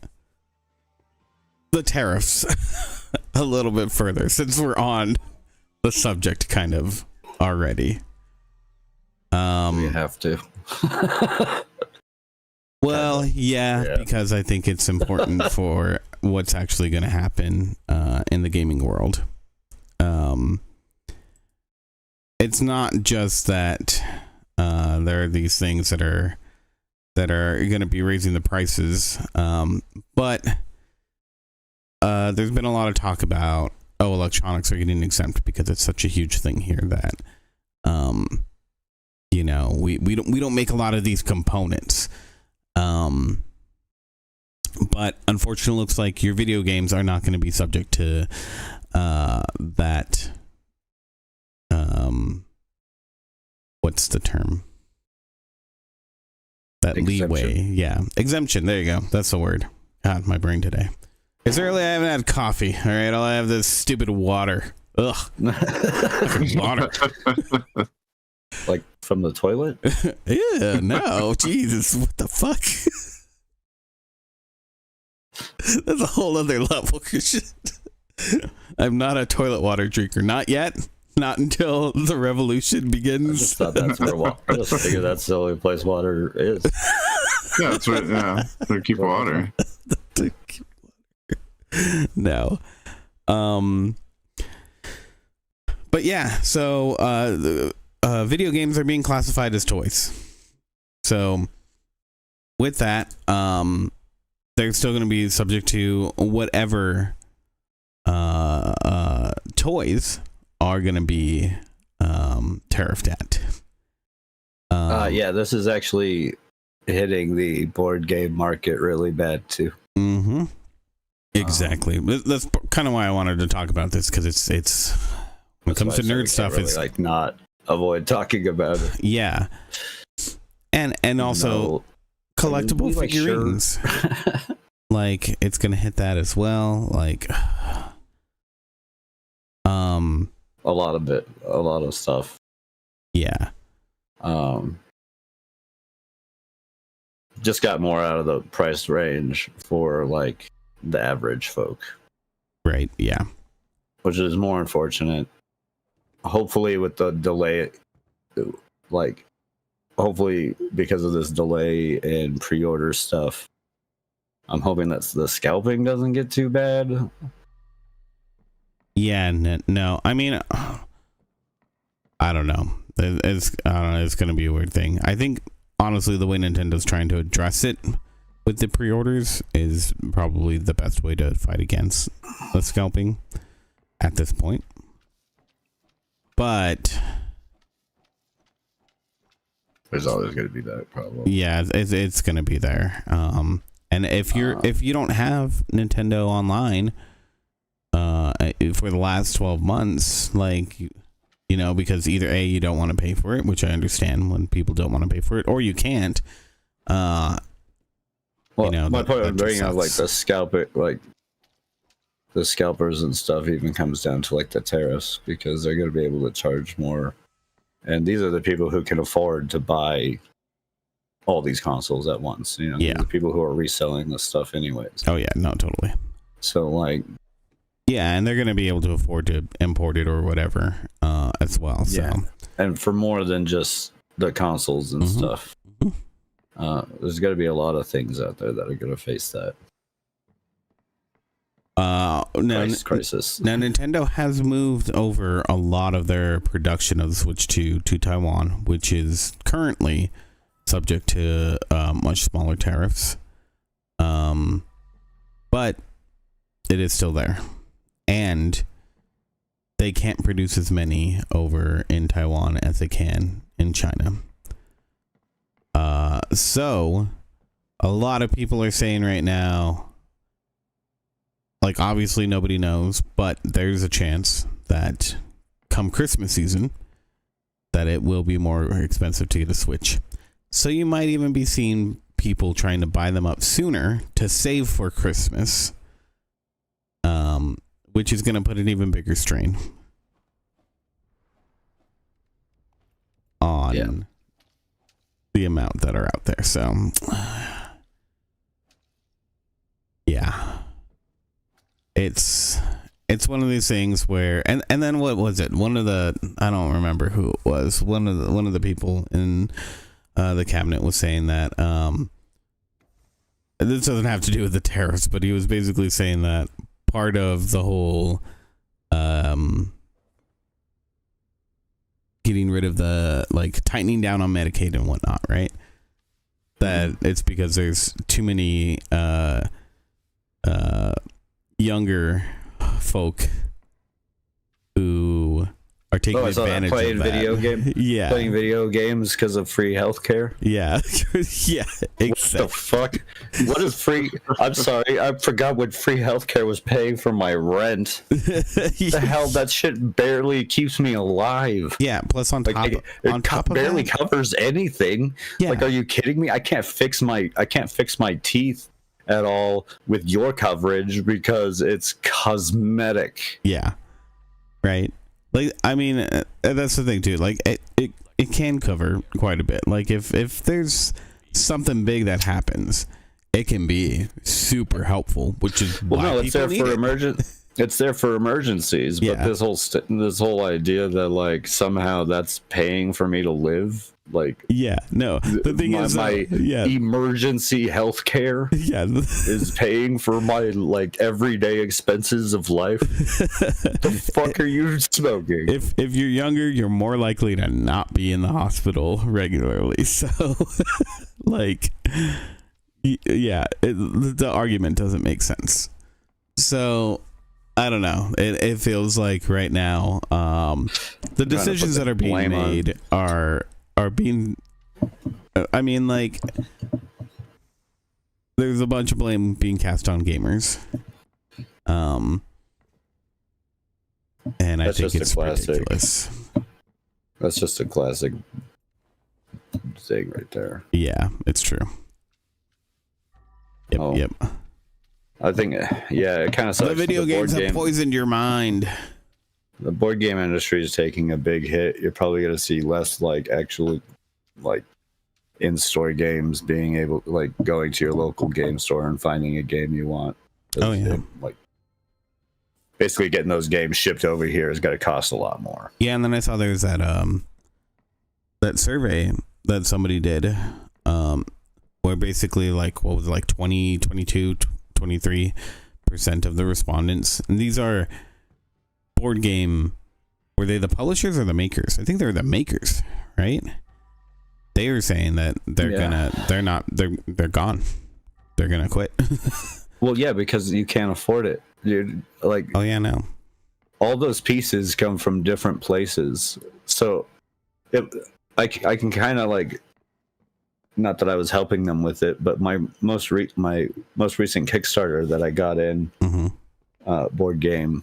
the tariffs a little bit further, since we're on the subject kind of already. We have to. Well, yeah, because I think it's important for what's actually going to happen in the gaming world. It's not just that there are these things that are going to be raising the prices, but there's been a lot of talk about, electronics are getting exempt because it's such a huge thing here that you know, we don't make a lot of these components. But unfortunately, it looks like your video games are not going to be subject to that. What's the term? That Exemption. leeway. Yeah. Exemption. There you go. That's the word. God, my brain today. It's early. I haven't had coffee. All right. I'll have this stupid water. Ugh. Water. Like from the toilet? Yeah. No. Jesus. What the fuck? That's a whole other level. I'm not a toilet water drinker. Not yet. Not until the revolution begins. I just thought that's where I just figured that's the only place water is. Yeah, that's right. Yeah, to keep water. No. But yeah, so the video games are being classified as toys. So with that, they're still going to be subject to whatever toys are going to be tariffed at. Yeah, this is actually hitting the board game market really bad too. Mm-hmm. Exactly. That's kind of why I wanted to talk about this, because it's when it comes to nerd stuff, really, it's like not avoid talking about it. Yeah, and also collectible figurines. Sure. Like, it's gonna hit that as well. Like, a lot of stuff. Yeah. Just got more out of the price range for like the average folk. Right. Yeah. Which is more unfortunate. Hopefully with the delay, like hopefully because of this delay in pre-order stuff, I'm hoping that the scalping doesn't get too bad. Yeah, no. I mean, I don't know. It's going to be a weird thing. I think, honestly, the way Nintendo's trying to address it with the pre-orders is probably the best way to fight against the scalping at this point. But there's always going to be that problem. Yeah, it's going to be there. And if you don't have Nintendo Online for the last 12 months, like, you know, because either A, you don't want to pay for it, which I understand when people don't want to pay for it, or you can't. Well, you know, my point of bringing up like the scalping, like the scalpers and stuff even comes down to like the tariffs, because they're going to be able to charge more. And these are the people who can afford to buy all these consoles at once. You know, Yeah. the people who are reselling this stuff anyways. Oh yeah, no, totally. So like, yeah, and they're going to be able to afford to import it or whatever as well. So. yeah. And for more than just the consoles and stuff, there's got to be a lot of things out there that are going to face that. Crisis. Now, Nintendo has moved over a lot of their production of the Switch to Taiwan, which is currently subject to much smaller tariffs. But it is still there. And they can't produce as many over in Taiwan as they can in China. So a lot of people are saying right now, like, obviously nobody knows, but there's a chance that come Christmas season that it will be more expensive to get a Switch. So you might even be seeing people trying to buy them up sooner to save for Christmas, which is going to put an even bigger strain on the amount that are out there. So, yeah. It's one of these things where and then what was it? One of the, I don't remember who it was. One of the people in the cabinet was saying that this doesn't have to do with the tariffs, but he was basically saying that part of the whole getting rid of the, like, tightening down on Medicaid and whatnot, right? That it's because there's too many younger folk who are taking advantage playing of that. Playing video games because of free healthcare. Yeah, yeah, exactly. What the fuck? What is free? I'm sorry, I forgot what free healthcare was paying for my rent. The hell, that shit barely keeps me alive. Yeah, plus on top, it barely covers anything. Yeah. Like, are you kidding me? I can't fix my teeth at all with your coverage because it's cosmetic. Yeah, right. Like, I mean, that's the thing too. Like, it can cover quite a bit. Like, if there's something big that happens, it can be super helpful. Which is why it's there for It's there for emergencies. But Yeah. this whole idea that, like, somehow that's paying for me to live. Like, yeah, no. The thing is, my emergency health care is paying for my, like, everyday expenses of life. The fuck are you smoking? If you're younger, you're more likely to not be in the hospital regularly. So, like, yeah, the argument doesn't make sense. So, I don't know. It feels like right now, the decisions that are being made are being, I mean, like, there's a bunch of blame being cast on gamers, and I think it's ridiculous. That's just a classic thing right there. Yeah, it's true. Yep. I think, it kind of sucks. The video games have poisoned your mind. The board game industry is taking a big hit. You're probably going to see less, like, actually, like, in-store games being able, like, going to your local game store and finding a game you want. Oh, yeah. Like, basically getting those games shipped over here is going to cost a lot more. Yeah, and then I saw there's that that survey that somebody did, where basically, like, what was it, like 20, 22, 23% of the respondents, and these are board game, were they the publishers or the makers? I think they're the makers, right? They were saying that they're gone. They're gonna quit. Well, yeah, because you can't afford it, dude. Like, oh yeah, no. All those pieces come from different places, so I can kind of, like, not that I was helping them with it, but my most recent Kickstarter that I got in, board game,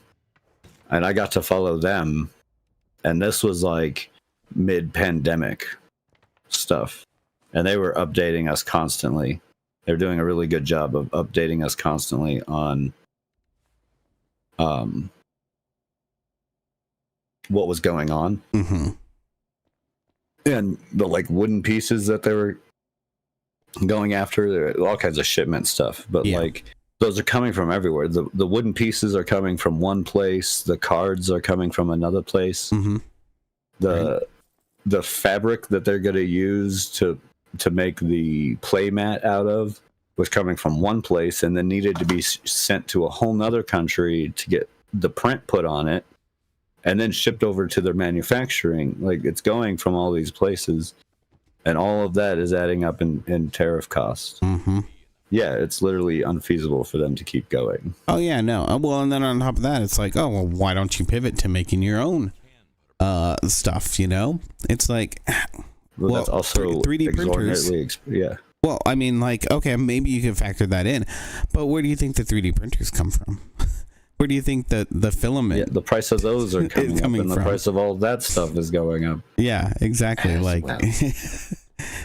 and I got to follow them, and this was like mid-pandemic stuff, and they were updating us constantly. They're doing a really good job of updating us constantly on what was going on. Mm-hmm. And the like wooden pieces that they were going after, all kinds of shipment stuff, but like those are coming from everywhere. The wooden pieces are coming from one place, the cards are coming from another place. Mm-hmm. The fabric that they're going to use to make the play mat out of was coming from one place and then needed to be sent to a whole nother country to get the print put on it and then shipped over to their manufacturing. Like, it's going from all these places, and all of that is adding up in tariff costs. Mm-hmm. Yeah, it's literally unfeasible for them to keep going. Oh yeah, no. Well, and then on top of that, it's like, oh well, why don't you pivot to making your own stuff? You know, it's like, well that's also 3D printers. Yeah. Well, I mean, like, okay, maybe you can factor that in, but where do you think the 3D printers come from? Where do you think the filament? Yeah, the price of those are coming up, and the from? price of all that stuff is going up. Yeah, exactly. Like, well.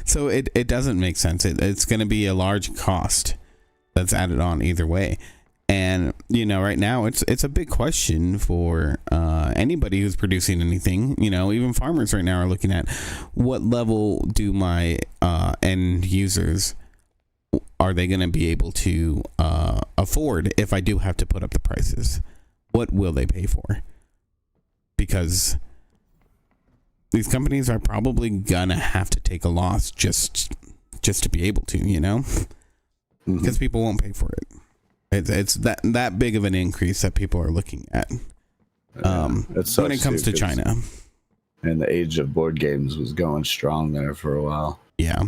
So it doesn't make sense. It's going to be a large cost that's added on either way. And, you know, right now it's a big question for anybody who's producing anything. You know, even farmers right now are looking at what level do my end users, are they going to be able to afford if I do have to put up the prices? What will they pay for? Because these companies are probably gonna have to take a loss just to be able to, you know, because people won't pay for it. It's that big of an increase that people are looking at. When it comes to China, and the age of board games was going strong there for a while. Yeah,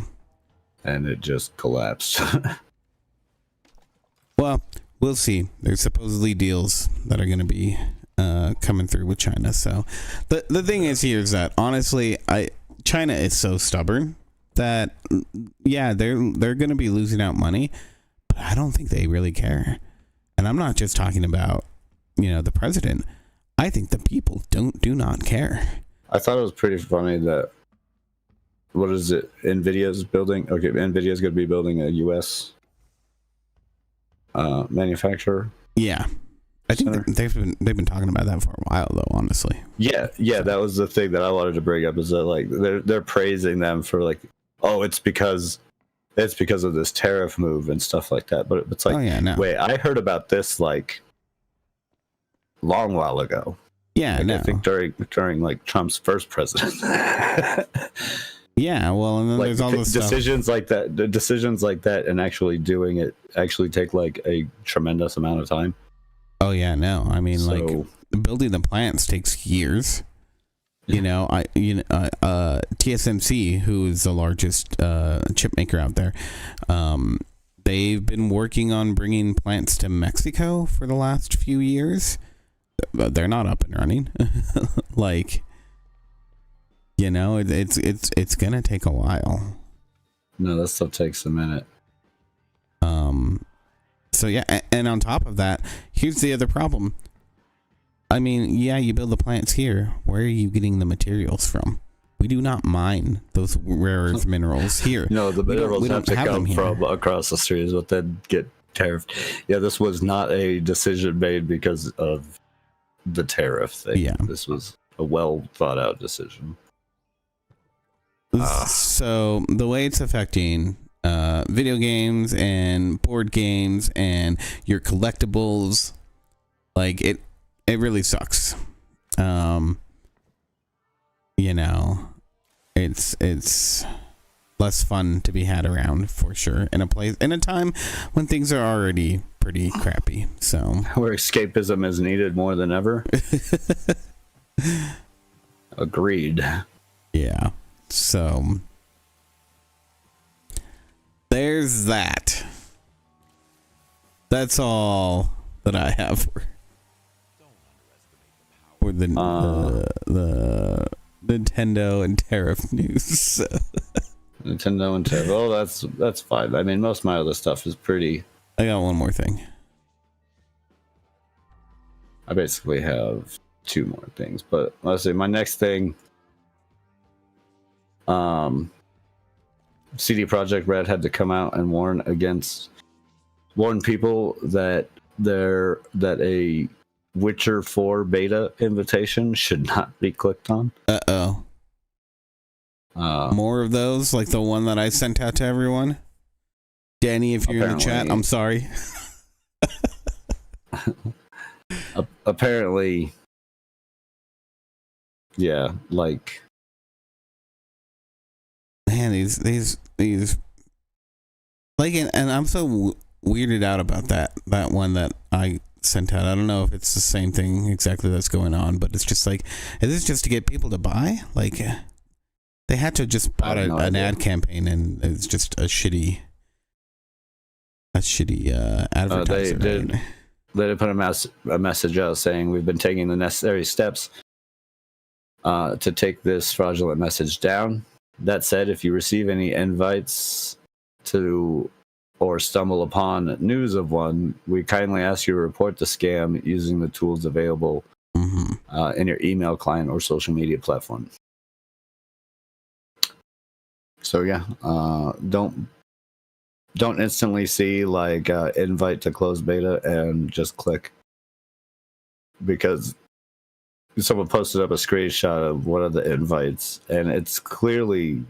and it just collapsed. Well, we'll see. There's supposedly deals that are going to be coming through with China. So the thing is here is that honestly, China is so stubborn that yeah, they're going to be losing out money, but I don't think they really care. And I'm not just talking about, you know, the president. I think the people do not care. I thought it was pretty funny that, what is it? NVIDIA's building. Okay, NVIDIA's going to be building a U.S. Manufacturer. Yeah. I think they've been talking about that for a while, though. Honestly. Yeah, that was the thing that I wanted to bring up. Is that like they're praising them for like, oh, it's because of this tariff move and stuff like that. But it's like, oh, yeah, no. Wait, I heard about this like long while ago. Yeah, like, no. I think during like Trump's first presidency. Yeah, well, and then like, there's all this decisions like that. The decisions like that, and actually doing it actually take like a tremendous amount of time. Oh yeah, no. I mean, like building the plants takes years. You know, TSMC, who is the largest chip maker out there, they've been working on bringing plants to Mexico for the last few years. They're not up and running. Like, you know, it's gonna take a while. No, that stuff takes a minute. So yeah, and on top of that, here's the other problem. I mean, yeah, you build the plants here. Where are you getting the materials from? We do not mine those rare earth minerals here. No, the minerals have to come from across the street, is what then get tariffed. Yeah, this was not a decision made because of the tariff thing. Yeah, this was a well thought out decision. So the way it's affecting video games and board games and your collectibles, like it really sucks. You know, it's less fun to be had around for sure in a time when things are already pretty crappy. So where escapism is needed more than ever. Agreed. Yeah. So there's that. That's all that I have for the Nintendo and tariff news. Nintendo and tariff. Oh, that's fine. I mean, most of my other stuff is pretty. I got one more thing. I basically have two more things, but let's see. My next thing. CD Projekt Red had to come out and warn people that a Witcher 4 beta invitation should not be clicked on. Uh-oh. More of those, like the one that I sent out to everyone? Danny, if you're in the chat, I'm sorry. Apparently, yeah, like... Man, these like, and I'm so weirded out about that one that I sent out. I don't know if it's the same thing exactly that's going on, but it's just like, is this just to get people to buy? Like, they had to just bought an ad campaign, and it's just a shitty advertising. They did put a message out saying we've been taking the necessary steps to take this fraudulent message down. That said, if you receive any invites to or stumble upon news of one, we kindly ask you to report the scam using the tools available in your email client or social media platform. So yeah, don't instantly see like invite to closed beta and just click, because someone posted up a screenshot of one of the invites, and it's clearly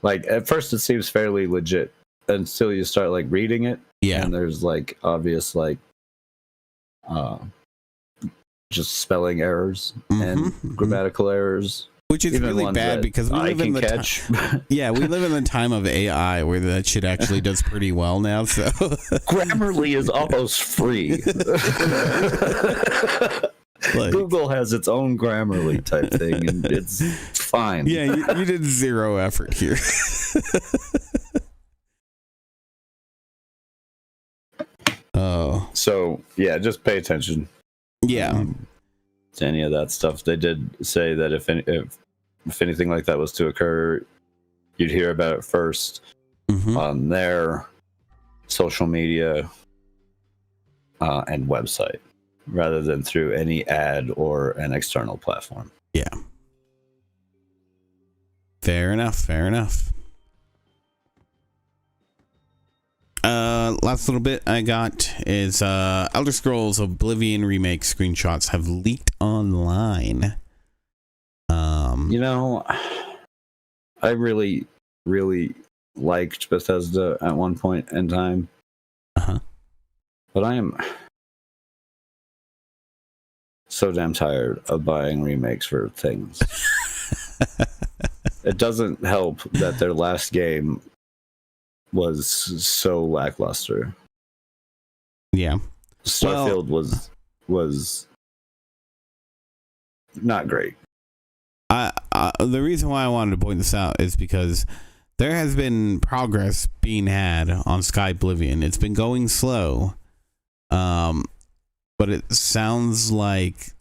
like, at first it seems fairly legit until you start like reading it. Yeah, and there's like obvious like just spelling errors and grammatical errars, which is really bad because we live in the time. Yeah, we live in the time of AI where that shit actually does pretty well now. So Grammarly is almost free. Like, Google has its own Grammarly type thing, and it's fine. Yeah, you did zero effort here. Oh, so yeah, just pay attention. Yeah, to any of that stuff. They did say that if anything like that was to occur, you'd hear about it first on their social media and website, rather than through any ad or an external platform. Yeah. Fair enough. Last little bit I got is Elder Scrolls Oblivion remake screenshots have leaked online. You know, I really, really liked Bethesda at one point in time. But I am so damn tired of buying remakes for things. It doesn't help that their last game was so lackluster. Yeah. Starfield was not great. The reason why I wanted to point this out is because there has been progress being had on Sky Oblivion. It's been going slow. But it sounds like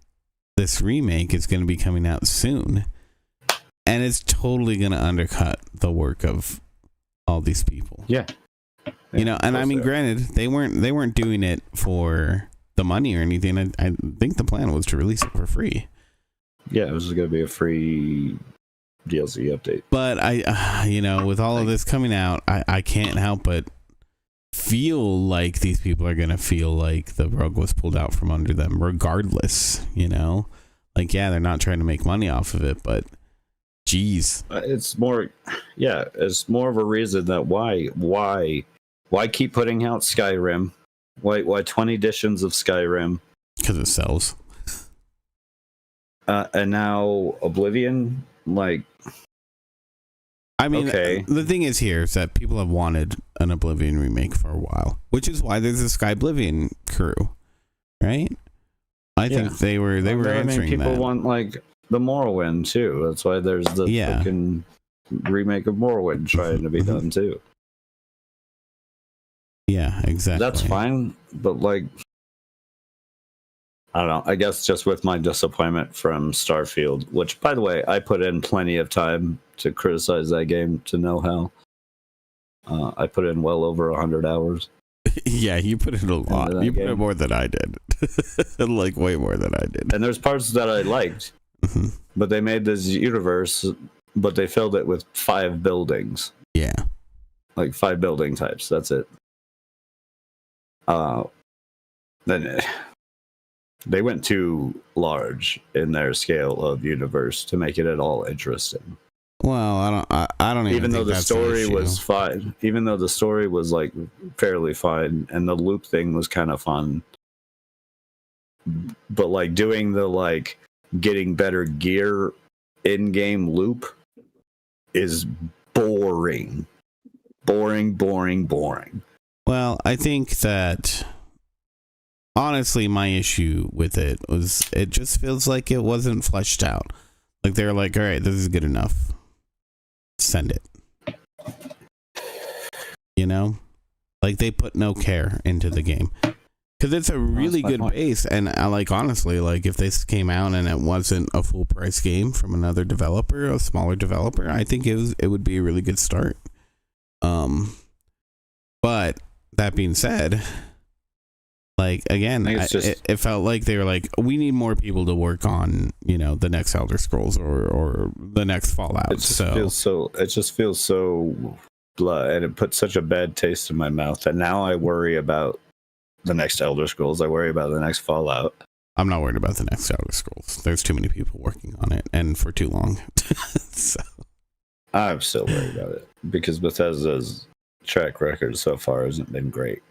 this remake is going to be coming out soon. And it's totally going to undercut the work of all these people. Yeah. You know, and I mean, granted, they weren't doing it for the money or anything. I think the plan was to release it for free. Yeah, it was going to be a free DLC update. But you know, with all of this coming out, I can't help but feel like these people are going to feel like the rug was pulled out from under them regardless, you know? Like, yeah, they're not trying to make money off of it, but geez. It's more of a reason that why keep putting out Skyrim? Why 20 editions of Skyrim? Because it sells. And now Oblivion, like, I mean, okay. The thing is here is that people have wanted an Oblivion remake for a while, which is why there's a Sky Oblivion crew, right? I think they were answering people that. want like the Morrowind too. That's why there's the fucking remake of Morrowind trying to be done too. Yeah, exactly. That's fine, but like, I don't know. I guess just with my disappointment from Starfield, which, by the way, I put in plenty of time to criticize that game to no hell. I put in well over 100 hours. Yeah, you put in a lot. You put in more than I did. Like, way more than I did. And there's parts that I liked, but they made this universe, but they filled it with 5 buildings. Yeah. Like 5 building types. That's it. Then They went too large in their scale of universe to make it at all interesting. Well, I don't even though the story was fine, even though the story was like fairly fine and the loop thing was kind of fun, but like doing the like getting better gear in-game loop is boring. Well, I think that honestly my issue with it was it just feels like it wasn't fleshed out. Like they're like, all right, this is good enough, send it, you know, like they put no care into the game because it's a really good base. And I like, honestly, like if this came out and it wasn't a full price game from another developer, a smaller developer, I think it would be a really good start. But that being said, like again, it felt like they were like, we need more people to work on, you know, the next Elder Scrolls or the next Fallout. It just feels so blah, and it puts such a bad taste in my mouth that now I worry about the next Elder Scrolls. I worry about the next Fallout. I'm not worried about the next Elder Scrolls. There's too many people working on it, and for too long. So I'm still worried about it because Bethesda's track record so far hasn't been great.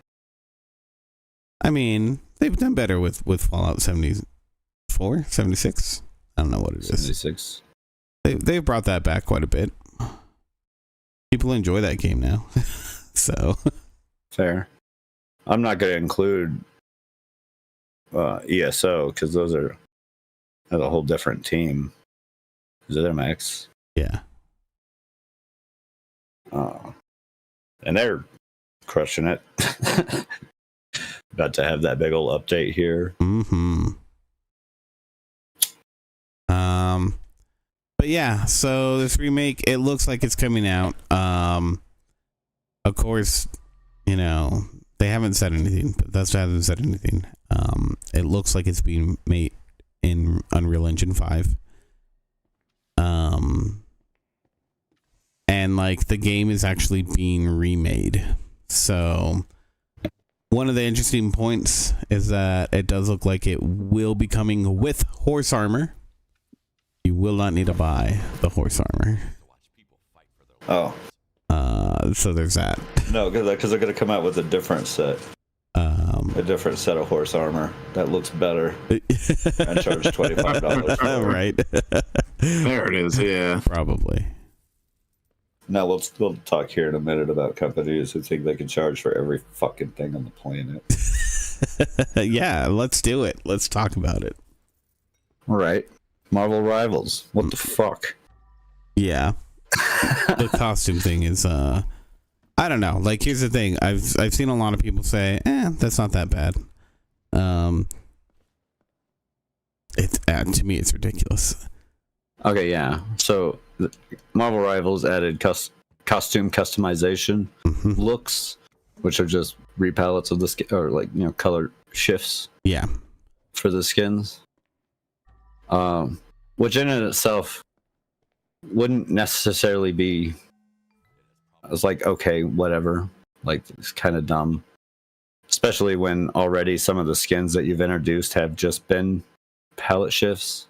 I mean, they've done better with Fallout 74, 76. I don't know what it is. 76. They've brought that back quite a bit. People enjoy that game now. So fair. I'm not going to include ESO because those are a whole different team. ZeniMax. Yeah. And they're crushing it. About to have that big old update here. Mm-hmm. But yeah, so this remake, it looks like it's coming out. Of course, you know, they haven't said anything, but that's hasn't said anything. It looks like it's being made in Unreal Engine 5. And like the game is actually being remade. So one of the interesting points is that it does look like it will be coming with horse armor. You will not need to buy the horse armor. Oh. So there's that. No, because they're going to come out with a different set. A different set of horse armor that looks better and charge $25. Right. There it is, yeah. Probably. Now we'll talk here in a minute about companies who think they can charge for every fucking thing on the planet. Yeah, let's do it. Let's talk about it. All right. Marvel Rivals. What the fuck? Yeah. The costume thing is I don't know. Like here's the thing. I've seen a lot of people say, that's not that bad. To me it's ridiculous. Okay, yeah. So Marvel Rivals added costume customization looks, which are just repalettes of the skin, or like, you know, color shifts. Yeah. For the skins. Which in and itself wouldn't necessarily be. I was like, okay, whatever. Like, it's kind of dumb. Especially when already some of the skins that you've introduced have just been palette shifts.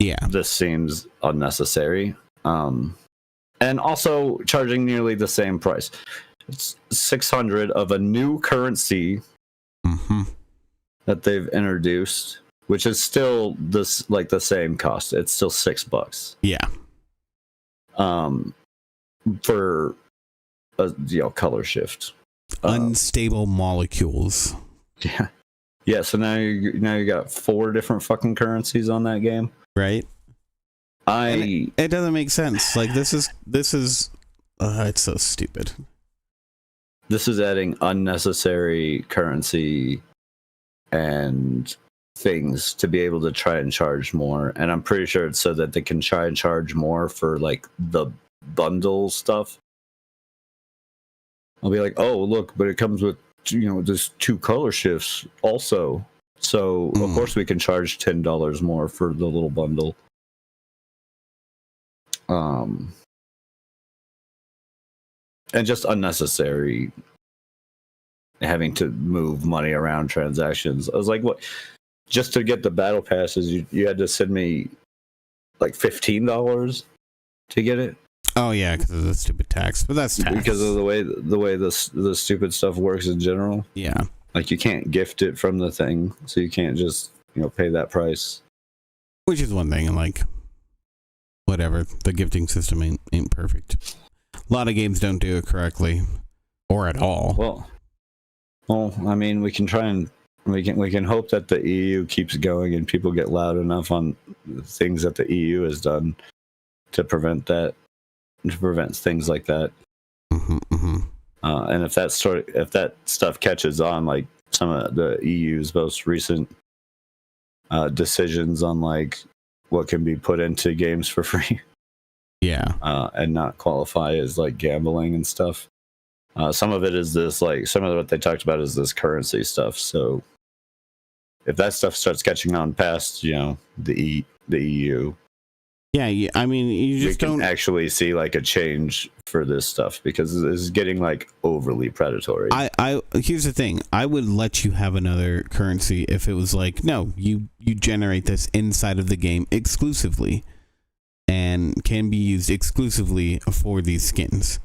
Yeah, this seems unnecessary. And also charging nearly the same price. It's 600 of a new currency that they've introduced, which is still this like the same cost. It's still $6. Yeah. For a color shift. Unstable molecules. Yeah. Yeah, so now you got 4 different fucking currencies on that game. Right. It doesn't make sense. Like this is it's so stupid. This is adding unnecessary currency and things to be able to try and charge more, and I'm pretty sure it's so that they can try and charge more for like the bundle stuff. I'll be like, oh look, but it comes with, you know, there's 2 color shifts also, so of course we can charge $10 more for the little bundle. And just unnecessary having to move money around transactions. I was like, what? Just to get the battle passes, you had to send me like $15 to get it. Oh yeah, because of the stupid tax. But that's tax. Because of the way the stupid stuff works in general. Yeah. Like you can't gift it from the thing, so you can't just pay that price. Which is one thing, and like whatever, the gifting system ain't perfect. A lot of games don't do it correctly, or at all. Well, I mean, we can try and we can hope that the EU keeps going and people get loud enough on things that the EU has done to prevent things like that. And if that stuff catches on, like some of the EU's most recent decisions on like what can be put into games for free, and not qualify as like gambling and stuff. Some of it is this, like some of what they talked about is this currency stuff. So if that stuff starts catching on past, the EU. Yeah, I mean, you just don't actually see like a change for this stuff because it's getting like overly predatory. I here's the thing. I would let you have another currency if it was like, no, you generate this inside of the game exclusively and can be used exclusively for these skins.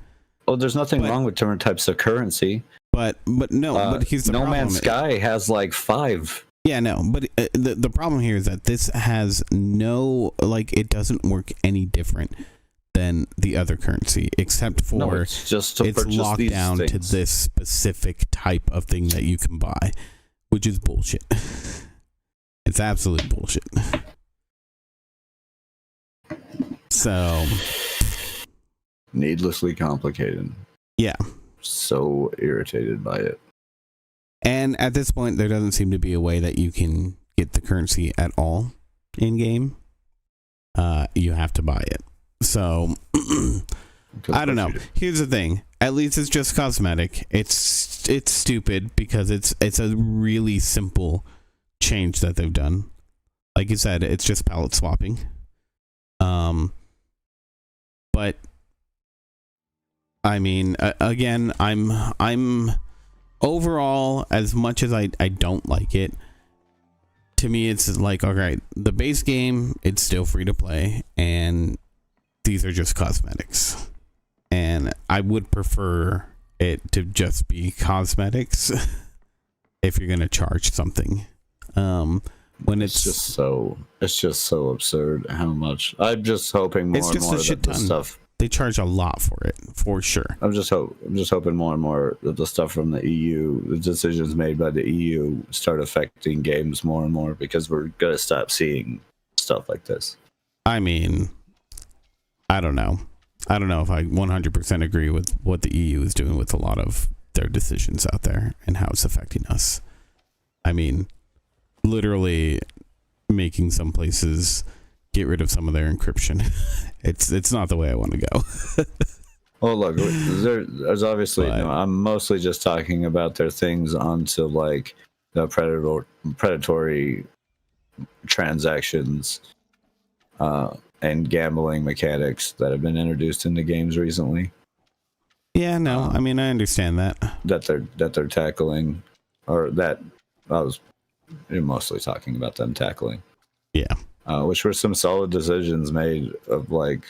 Oh, there's nothing wrong with different types of currency. But here's the problem. No Man's Sky has like 5. Yeah, no, but the problem here is that this has it doesn't work any different than the other currency, except for it's just to it's locked these down things. to this specific type of thing that you can buy, which is bullshit. It's absolute bullshit. So, needlessly complicated. Yeah. So irritated by it. And at this point, there doesn't seem to be a way that you can get the currency at all in game. You have to buy it. So, I don't know. Here's the thing. At least it's just cosmetic. It's stupid because it's a really simple change that they've done. Like you said, it's just palette swapping. But I mean, again, I'm overall, as much as I don't like it, to me it's like, okay, the base game, it's still free to play, and these are just cosmetics. And I would prefer it to just be cosmetics if you're gonna charge something. When it's just so absurd how much. I'm just hoping more and more that the stuff they charge a lot for it, for sure. I'm just hoping more and more that the stuff from the EU, the decisions made by the EU, start affecting games more and more, because we're gonna stop seeing stuff like this. I mean, I don't know if I 100% agree with what the EU is doing with a lot of their decisions out there and how it's affecting us. I mean, literally making some places get rid of some of their encryption. It's not the way I want to go. Oh, look, there's obviously, I'm mostly just talking about their things onto like the predatory transactions and gambling mechanics that have been introduced into games recently. Yeah, no, I mean, I understand that they're tackling, or that I was mostly talking about them tackling. Yeah. Which were some solid decisions made of like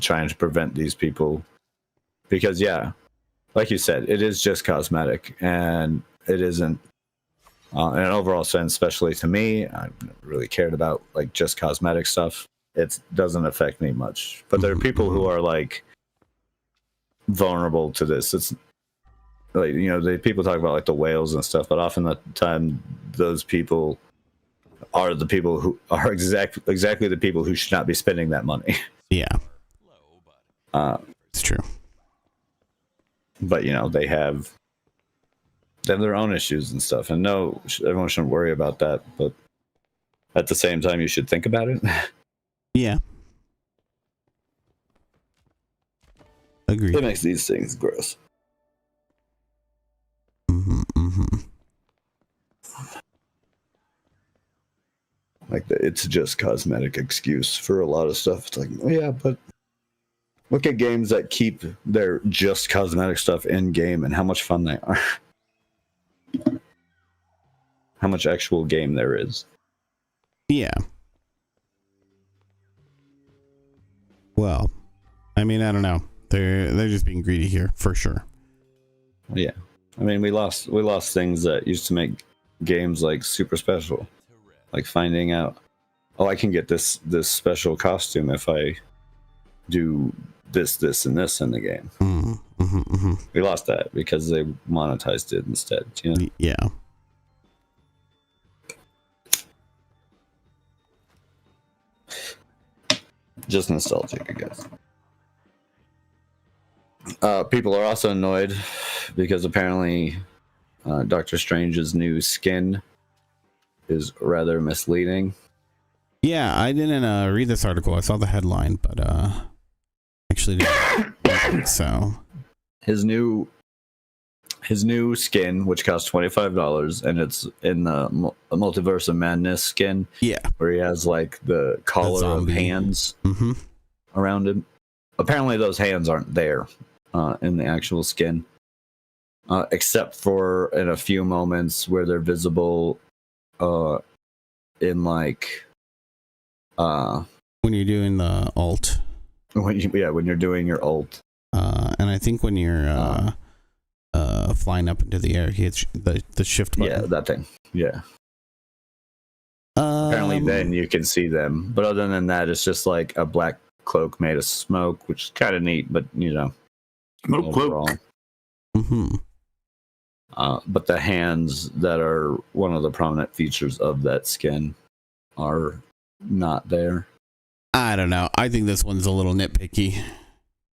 trying to prevent these people, because like you said, it is just cosmetic, and it isn't in an overall sense, especially to me, I really cared about like just cosmetic stuff. It doesn't affect me much, but there are people who are like vulnerable to this. It's like, people talk about like the whales and stuff, but often the time those people are the people who are exactly the people who should not be spending that money. Yeah. It's true. But they have their own issues and stuff, and no, everyone shouldn't worry about that, but at the same time you should think about it. Yeah. Agreed. It makes these things gross. Like, it's just cosmetic excuse for a lot of stuff. It's like, oh yeah, but look at games that keep their just cosmetic stuff in game and how much fun they are. how much actual game there is. Yeah. Well, I mean, I don't know. They're just being greedy here for sure. Yeah, I mean, we lost things that used to make games like super special, like finding out, oh, I can get this special costume if I do this, and this in the game. We lost that because they monetized it instead. You know? Yeah. Just nostalgic, I guess. People are also annoyed because apparently Doctor Strange's new skin is rather misleading. Yeah, I didn't read this article. I saw the headline, but actually didn't think so. His new skin, which costs $25, and it's in the Multiverse of Madness skin. Yeah, where he has like the collar of hands around him. Apparently, those hands aren't there in the actual skin, except for in a few moments where they're visible in like when you're doing the alt. When you're doing your ult. And I think when you're flying up into the air, he hits the shift button. Yeah, that thing. Yeah. Apparently then you can see them. But other than that, it's just like a black cloak made of smoke, which is kind of neat, but you know. Smoke cloak. But the hands that are one of the prominent features of that skin are not there. I don't know. I think this one's a little nitpicky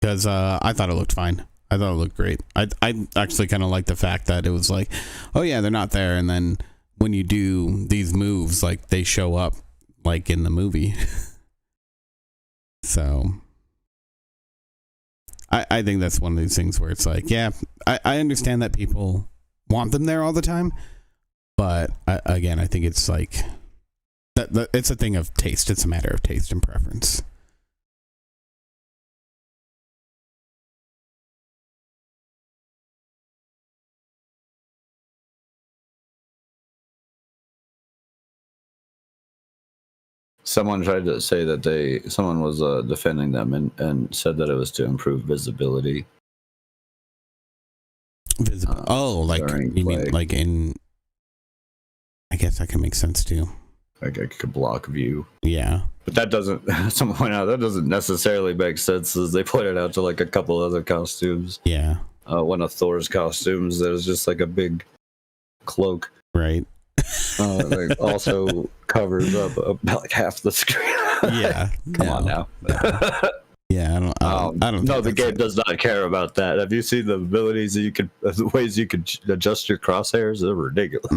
because I thought it looked fine. I thought it looked great. I actually kind of like the fact that it was like, oh yeah, they're not there, and then when you do these moves, like they show up like in the movie. So I think that's one of these things where it's like, yeah, I understand that people want them there all the time, but again, I think it's like that it's a thing of taste. It's a matter of taste and preference. Someone tried to say that someone was defending them and said that it was to improve visibility. Like you mean like in? I guess that can make sense too. Like I could block view. Yeah, but that doesn't. Someone point out that doesn't necessarily make sense, as they pointed out to like a couple other costumes. Yeah, one of Thor's costumes that was just like a big cloak. Right. Like also covers up about like half the screen. Yeah, come on now. Yeah, I don't. No, the game does not care about that. Have you seen the abilities that the ways you could adjust your crosshairs? They're ridiculous.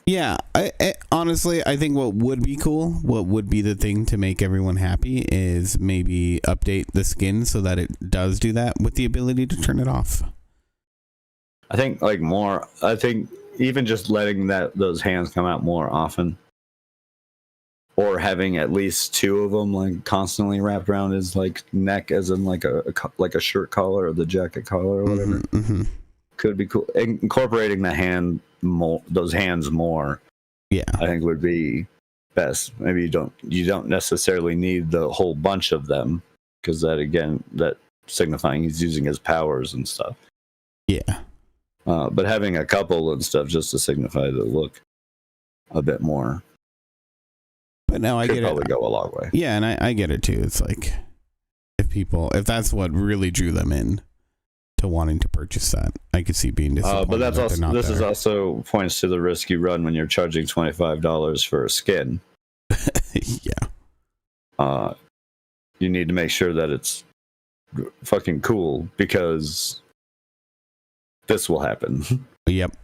Yeah, I honestly, I think what would be cool, what would be the thing to make everyone happy is maybe update the skin so that it does do that with the ability to turn it off. I think even just letting those hands come out more often, or having at least two of them like constantly wrapped around his like neck, as in like a shirt collar or the jacket collar or whatever, could be cool. Incorporating those hands more, yeah, I think would be best. Maybe you don't necessarily need the whole bunch of them, because that signifying he's using his powers and stuff. Yeah. But having a couple and stuff just to signify the look a bit more. But no, I get it. Probably go a long way. Yeah, and I get it too. It's like if that's what really drew them in to wanting to purchase that, I could see being disappointed. But that's also is also points to the risk you run when you're charging $25 for a skin. Yeah. You need to make sure that it's fucking cool, because this will happen. Yep.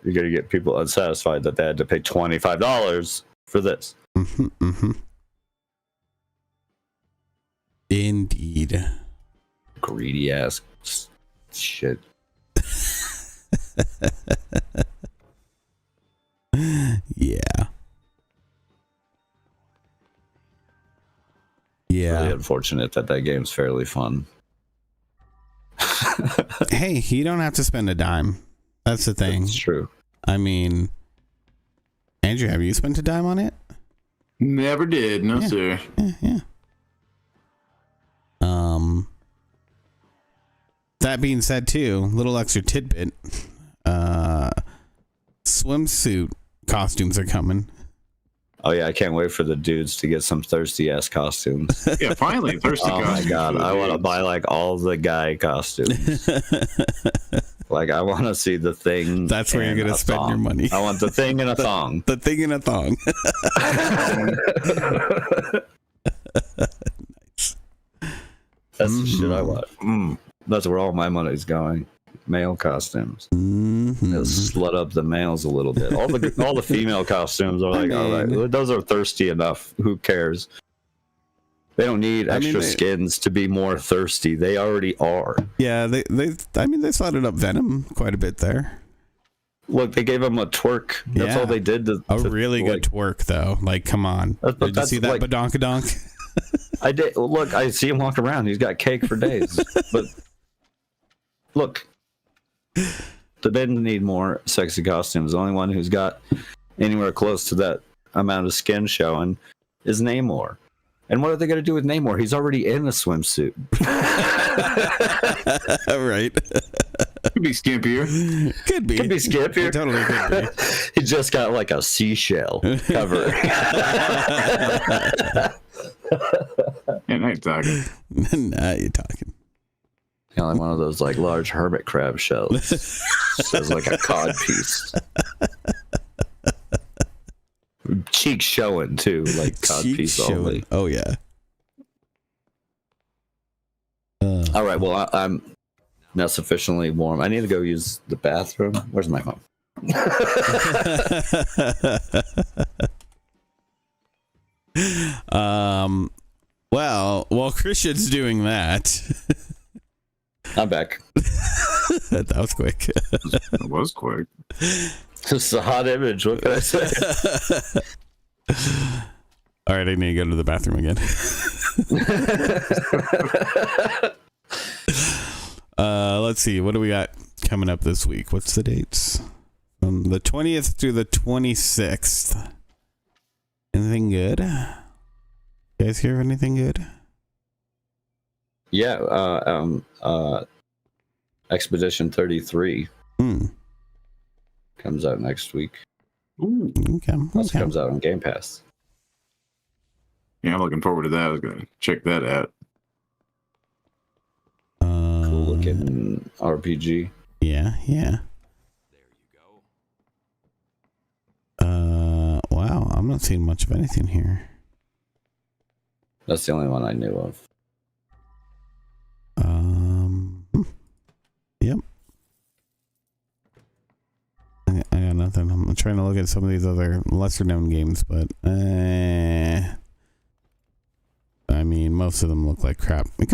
You're gonna get people unsatisfied that they had to pay $25 for this. Indeed. Greedy ass shit. Yeah. Yeah. Really unfortunate that game's fairly fun. hey, you don't have to spend a dime. That's the thing. That's true. I mean, Andrew, have you spent a dime on it? Never did. No, sir. Yeah. That being said, too, little extra tidbit. Swimsuit costumes are coming. Oh yeah, I can't wait for the dudes to get some thirsty ass costumes. Yeah, finally, thirsty Oh costumes. my god, for the I want to dudes. buy like all the guy costumes. Like I want to see the thing. That's where you're and gonna a spend your thong. money. I want the thing and a thong. The thing in a thong. That's the shit I want. That's where all my money's going. Male costumes. Mm-hmm. It'll slut up the males a little bit. All the female costumes are like, all right, those are thirsty enough. Who cares? They don't need extra skins to be more thirsty. They already are. Yeah, they slotted up Venom quite a bit there. Look, they gave him a twerk. That's all they did. A really good twerk, though. Like, come on. Did you see that like, badonkadonk? I did. Look, I see him walk around. He's got cake for days. But look, they didn't need more sexy costumes. The only one who's got anywhere close to that amount of skin showing is Namor. And what are they going to do with Namor? He's already in a swimsuit. Right. Could be skimpier. Could be skimpier. It totally could be. He just got like a seashell cover. Yeah, now you're talking. Now you're talking. You know, like one of those like large hermit crab shells. Says like a cod piece. Cheeks showing too, like cod piece only. Oh yeah. All right. Well, I'm now sufficiently warm. I need to go use the bathroom. Where's my phone? Well, Christian's doing that. I'm back. That was quick. It was quick. It's a hot image. What can I say? All right, I need to go to the bathroom again. Let's see. What do we got coming up this week? What's the dates? From the 20th through the 26th. Anything good? You guys hear of anything good? Yeah. Expedition 33 comes out next week. Ooh. Okay. Also comes out on Game Pass. Yeah, I'm looking forward to that. I was going to check that out. Cool looking RPG. Yeah. There you go. Wow. I'm not seeing much of anything here. That's the only one I knew of. Yep. I got nothing. I'm trying to look at some of these other lesser known games, but I mean, most of them look like crap. I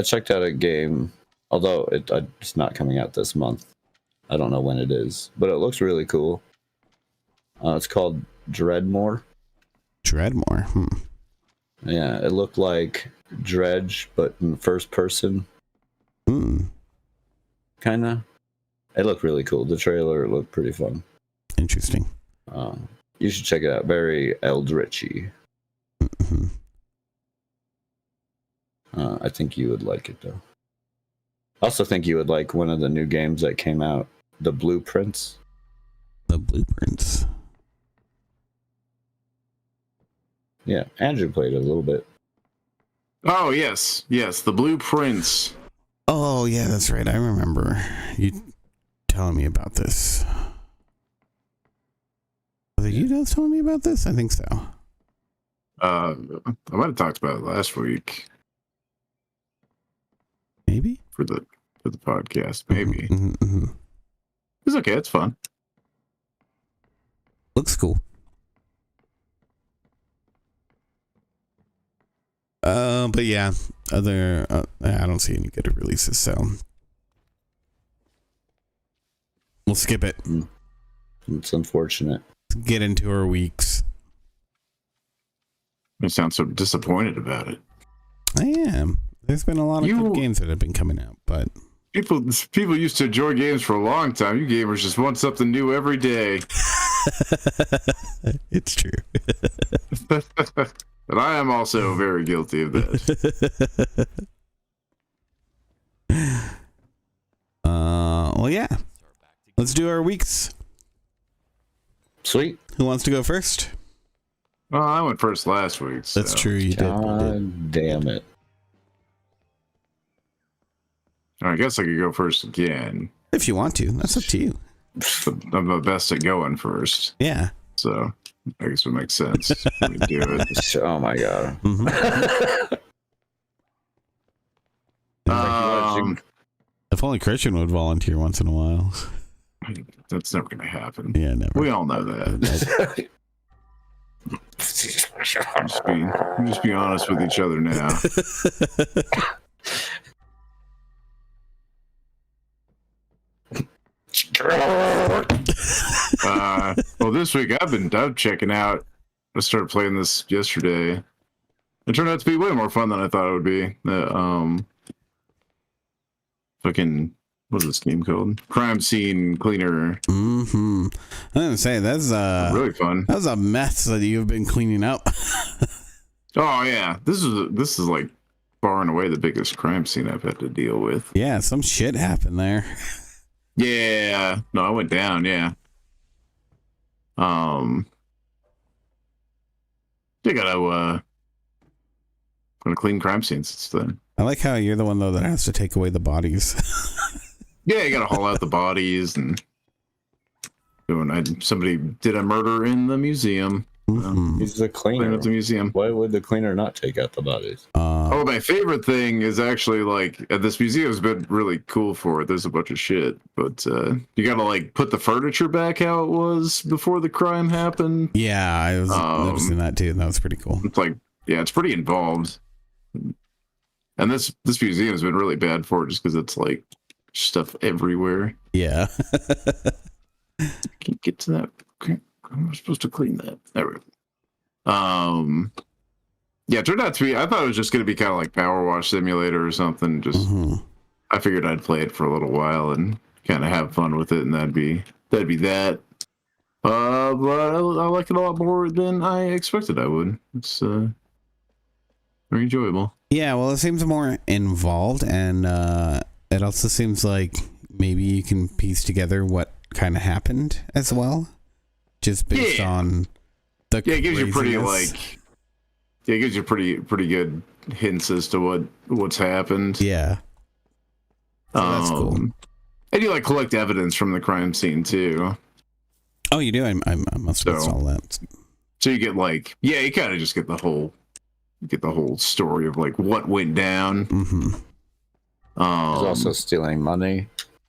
checked out a game, although it's not coming out this month. I don't know when it is, but it looks really cool. It's called Dreadmore. Dreadmore. Yeah, it looked like Dredge, but in first person. Kind of. It looked really cool. The trailer looked pretty fun. Interesting. You should check it out. Very eldritchy. I think you would like it, though. I also think you would like one of the new games that came out, The Blueprints. The Blueprints. Yeah, Andrew played it a little bit. Oh, yes. Yes, the Blueprints. Oh, yeah, that's right. I remember you telling me about this. Was it you that was telling me about this? I think so. I might have talked about it last week. Maybe? For the podcast, maybe. Mm-hmm. It's okay, it's fun. Looks cool. But yeah, I don't see any good releases, so we'll skip it. It's unfortunate. Let's get into our weeks. You sound so disappointed about it. I am. There's been a lot of good games that have been coming out, but people used to enjoy games for a long time. You gamers just want something new every day. It's true. And I am also very guilty of that. Well, yeah. Let's do our weeks. Sweet. Who wants to go first? Well, I went first last week. So. That's true. You God damn it. I guess I could go first again. If you want to. That's up to you. I'm the best at going first. Yeah. So I guess it makes sense. Let me do it. Oh my god. If only Christian would volunteer once in a while. That's never going to happen. Yeah, never. We all know that. Just be honest with each other now. Well, this week I've been checking out. I started playing this yesterday. It turned out to be way more fun than I thought it would be. Fucking, what's this game called? Crime Scene Cleaner. I'm gonna say that's really fun. That's a mess that you've been cleaning up. Oh yeah, this is like far and away the biggest crime scene I've had to deal with. Yeah, some shit happened there. Yeah, no, I went down. Yeah. They gotta clean crime scenes. It's the. I like how you're the one though that has to take away the bodies. Yeah, you gotta haul out the bodies and. Somebody did a murder in the museum. He's the cleaner. At the museum. Why would the cleaner not take out the bodies? Oh, my favorite thing is actually like this museum has been really cool for it. There's a bunch of shit, but you gotta like put the furniture back how it was before the crime happened. Yeah, I was noticing that too. That was pretty cool. It's like, yeah, it's pretty involved. And this museum has been really bad for it just because it's like stuff everywhere. Yeah. Can't get to that. I'm supposed to clean that. There we go. Yeah, it turned out to be. I thought it was just going to be kind of like Power Wash Simulator or something. Just, I figured I'd play it for a little while and kind of have fun with it, and that'd be that. But I like it a lot more than I expected I would. It's very enjoyable. Yeah, well, it seems more involved, and it also seems like maybe you can piece together what kind of happened as well, just based on the it gives you pretty craziness. it gives you pretty good hints as to what's happened. Yeah, so that's cool. And you like collect evidence from the crime scene too. Oh, you do? I must have missed all that. So you get like, yeah, you kind of just get the whole story of like what went down. There's also stealing money.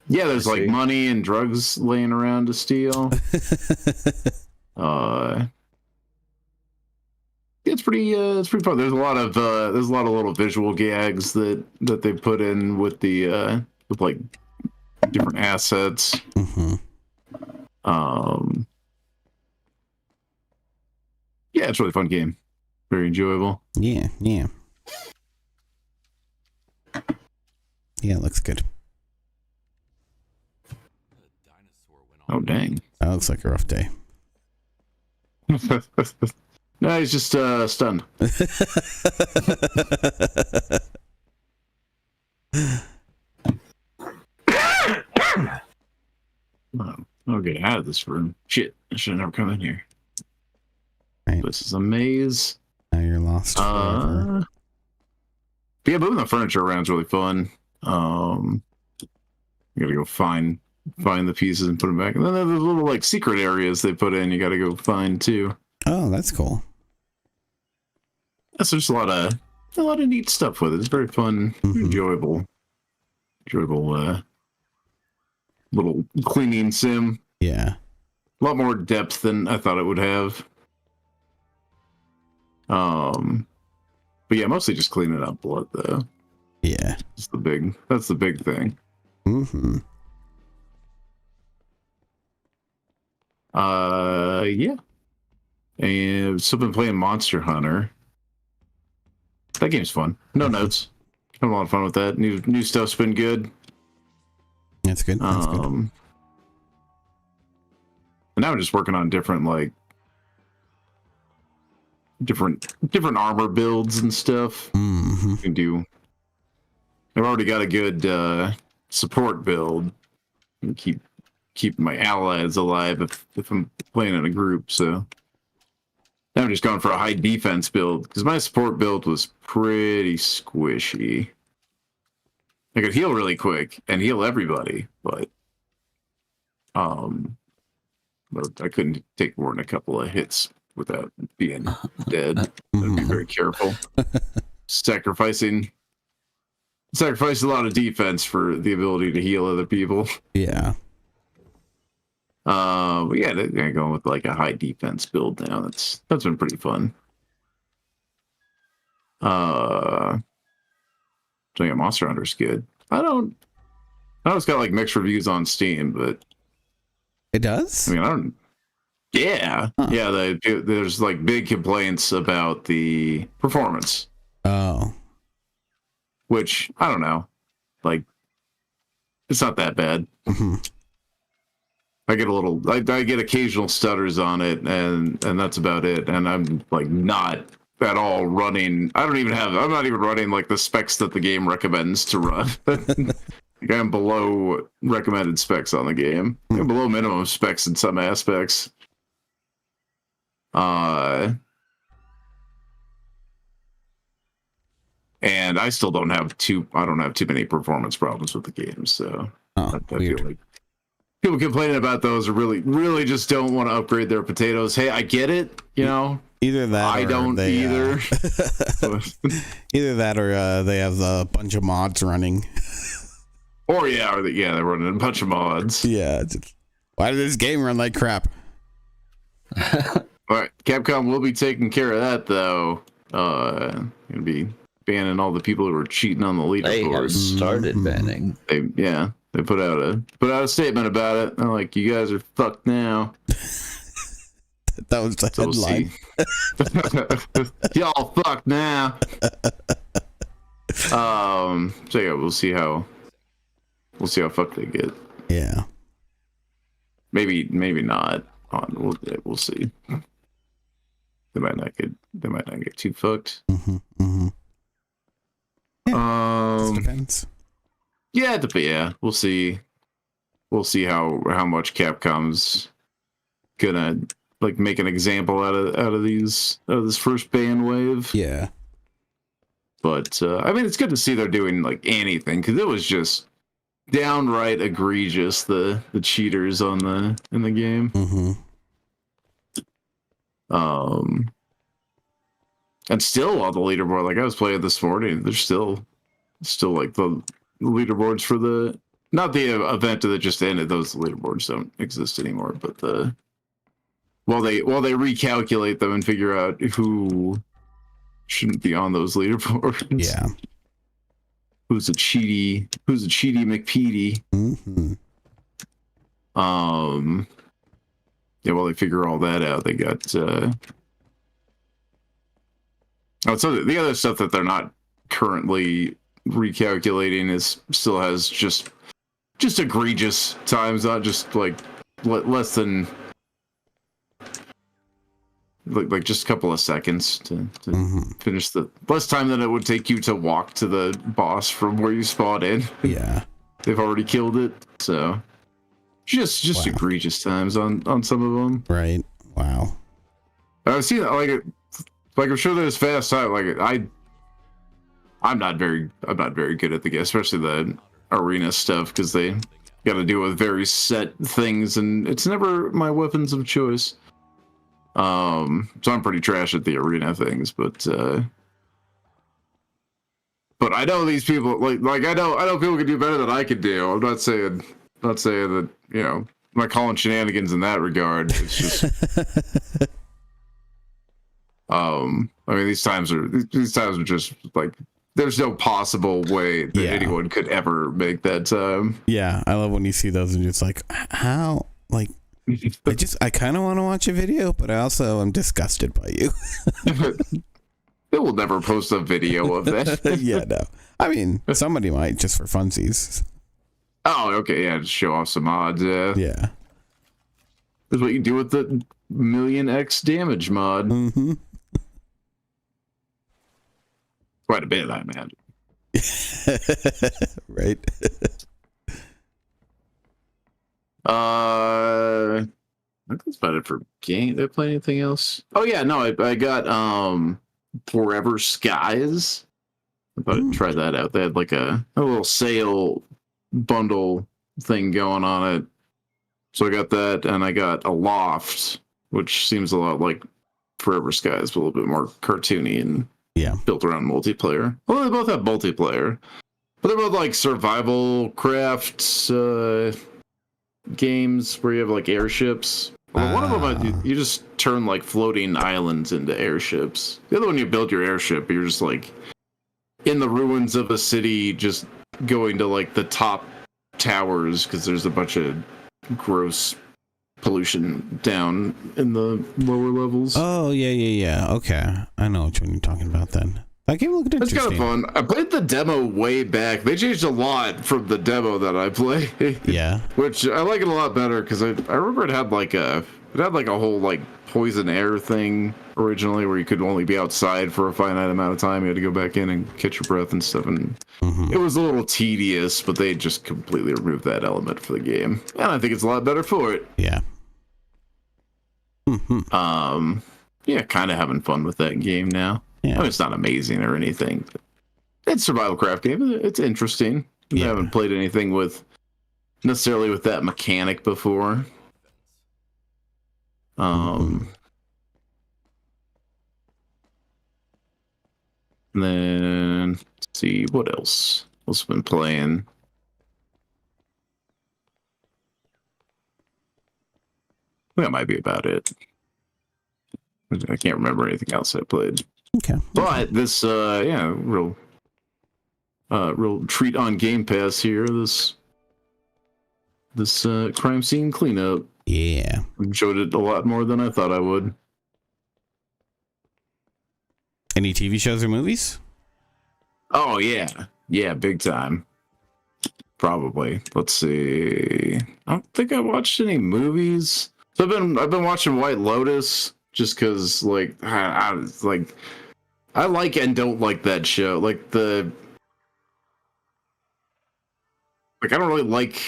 Yeah, there's like money and drugs laying around to steal. It's pretty fun. There's a lot of little visual gags that they put in with the with like different assets. Yeah, it's a really fun game. Very enjoyable. Yeah, it looks good. Oh dang! That looks like a rough day. No, he's just stunned. I'll get out of this room. Shit, I should have never come in here. Right. This is a maze. Now you're lost forever. But yeah, moving the furniture around is really fun. You gotta go find the pieces and put them back. And then there's little like secret areas they put in. You gotta go find too. Oh, that's cool. That's just a lot of neat stuff with it. It's very fun, enjoyable little cleaning sim. Yeah, a lot more depth than I thought it would have. But yeah, mostly just cleaning up blood though. Yeah, that's the big thing. Yeah. And still been playing Monster Hunter. That game's fun. No notes. a lot of fun with that. New stuff's been good. That's good. That's good. And now I'm just working on different armor builds and stuff. Mm-hmm. Can do. I've already got a good support build. And keep my allies alive if I'm playing in a group. So now I'm just going for a high defense build because my support build was pretty squishy. I could heal really quick and heal everybody, but I couldn't take more than a couple of hits without being dead. I'd be very careful. Sacrificing a lot of defense for the ability to heal other people. Yeah. But yeah, they're going with like a high defense build now. That's been pretty fun. So yeah, Monster Hunter's good. I know it's got like mixed reviews on Steam, but it does. I mean, yeah, huh. Yeah. There's like big complaints about the performance. Oh. Which I don't know, like it's not that bad. Mm-hmm. I get occasional stutters on it, and that's about it. And I'm like not at all running. I'm not even running like the specs that the game recommends to run. I'm below recommended specs on the game. I'm below minimum specs in some aspects. And I still don't have too many performance problems with the game. So I feel like people complaining about those are really just don't want to upgrade their potatoes. Hey, I get it, you know. Either that, I don't either. Either that, or they have a bunch of mods running. Or they're running a bunch of mods. Yeah. Why did this game run like crap? All right, Capcom will be taking care of that though. Gonna be banning all the people who were cheating on the leaderboard. They have started banning. They put out a statement about it. They're like, you guys are fucked now. That was the headline. Y'all fucked now. So yeah, we'll see how fucked they get. Yeah. Maybe not. We'll see. They might not get too fucked. Mm-hmm, mm-hmm. Yeah, it depends. Yeah, we'll see. We'll see how much Capcom's gonna like make an example out of this first ban wave. Yeah. But I mean, it's good to see they're doing like anything because it was just downright egregious the cheaters in the game. Mm-hmm. And still on the leaderboard, like I was playing this morning, there's still like the leaderboards for not the event that just ended. Those leaderboards don't exist anymore, but while they recalculate them and figure out who shouldn't be on those leaderboards. Yeah. Who's a cheaty McPeedy. Mm-hmm. Yeah, while they figure all that out, they got so the other stuff that they're not currently recalculating still has just egregious times, not just like less than like just a couple of seconds to finish the less time than it would take you to walk to the boss from where you spawned in. Yeah. They've already killed it, so just wow. Egregious times on some of them. Right. Wow. I've seen like I'm sure there's fast time. Like I'm not very good at the game, especially the arena stuff, because they got to deal with very set things, and it's never my weapons of choice. So I'm pretty trash at the arena things, but I know these people like I know people can do better than I can do. I'm not saying that, you know, I'm not calling shenanigans in that regard. It's just I mean, these times are just like there's no possible way that anyone could ever make that time. Yeah, I love when you see those and it's like, how, like, I kind of want to watch a video, but I also am disgusted by you. They will never post a video of that. Yeah, no. I mean, somebody might just for funsies. Oh, okay, yeah, just show off some mods. Yeah. That's what you do with the $1,000,000x damage mod. Mm-hmm. Quite a bit, I imagine. Right. I think that's about it for game. Did I play anything else? Oh yeah, no, I got Forever Skies. I thought I'd try that out. They had like a little sale bundle thing going on it. So I got that, and I got Aloft, which seems a lot like Forever Skies, but a little bit more cartoony and built around multiplayer. Well, they both have multiplayer, but they're both like survival crafts games where you have like airships. Well, one of them, you just turn like floating islands into airships. The other one, you build your airship, but you're just like in the ruins of a city, just going to like the top towers because there's a bunch of gross pollution down in the lower levels. Oh, yeah. Okay. I know which one you're talking about then. That game looked interesting. It's kind of fun. I played the demo way back. They changed a lot from the demo that I played. Yeah. Which I like it a lot better because I remember it had like a whole like poison air thing originally where you could only be outside for a finite amount of time. You had to go back in and catch your breath and stuff. And it was a little tedious, but they just completely removed that element for the game. And I think it's a lot better for it. Yeah. Yeah, kind of having fun with that game now. Yeah. I mean, it's not amazing or anything. But it's a survival craft game. It's interesting. I haven't played anything necessarily with that mechanic before. And then let's see what else. What's been playing? That might be about it. I can't remember anything else I played. Okay. But this, real treat on Game Pass here. This crime scene cleanup. Yeah. Enjoyed it a lot more than I thought I would. Any TV shows or movies? Oh yeah, big time. Probably. Let's see. I don't think I watched any movies. So I've been watching White Lotus just because like I like and don't like that show. I don't really like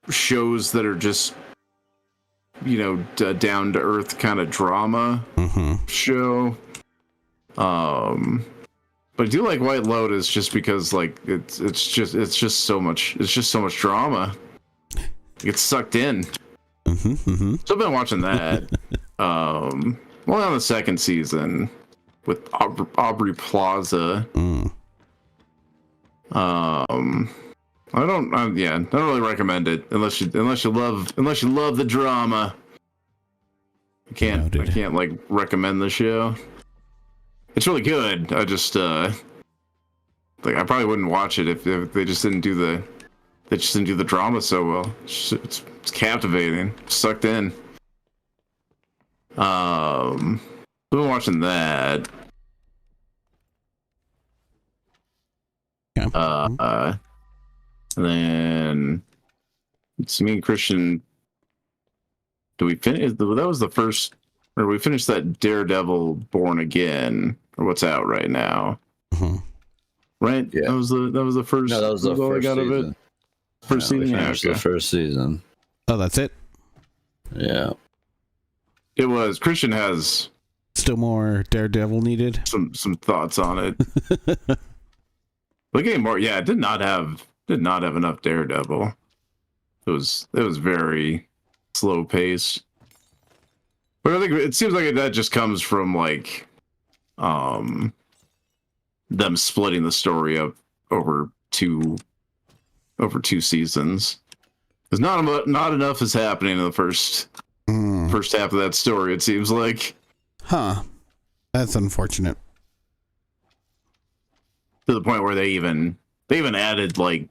shows that are just down to earth kind of drama show. But I do like White Lotus just because like it's just so much drama. Get sucked in. So I've been watching that. On the second season with Aubrey Plaza. I don't really recommend it unless you love the drama. I can't like recommend the show. It's really good. I just I probably wouldn't watch it if they just didn't do the drama so well. It's captivating. Sucked in. I've been watching that. Yeah. And then it's me and Christian. Do we finish? That was the first, or we finished that Daredevil Born Again, or what's out right now. Right? Yeah. That was the first. No, that was the first I got season. of it. First season. We finished the first season. Oh, that's it? Yeah. It was. Christian has still more Daredevil needed. Some thoughts on it. The game more. Yeah, it did not have enough Daredevil. It was very slow paced. But I think it seems like that just comes from like them splitting the story up over two seasons. Because not enough is happening in the first half of that story, it seems like. Huh. That's unfortunate. To the point where they even added like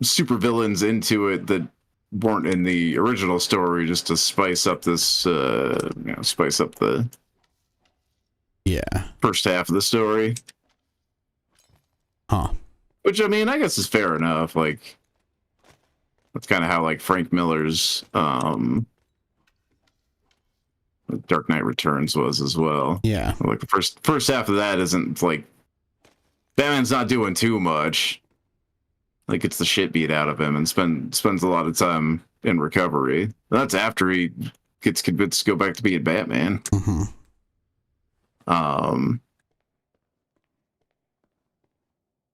supervillains into it that weren't in the original story, just to spice up this spice up the Yeah. first half of the story. Huh. Which, I mean, I guess is fair enough. Like, that's kind of how, like, Frank Miller's Dark Knight Returns was as well. Yeah. Like, the first half of that isn't, like, Batman's not doing too much. Like, gets the shit beat out of him and spends a lot of time in recovery. That's after he gets convinced to go back to being Batman. Mm-hmm.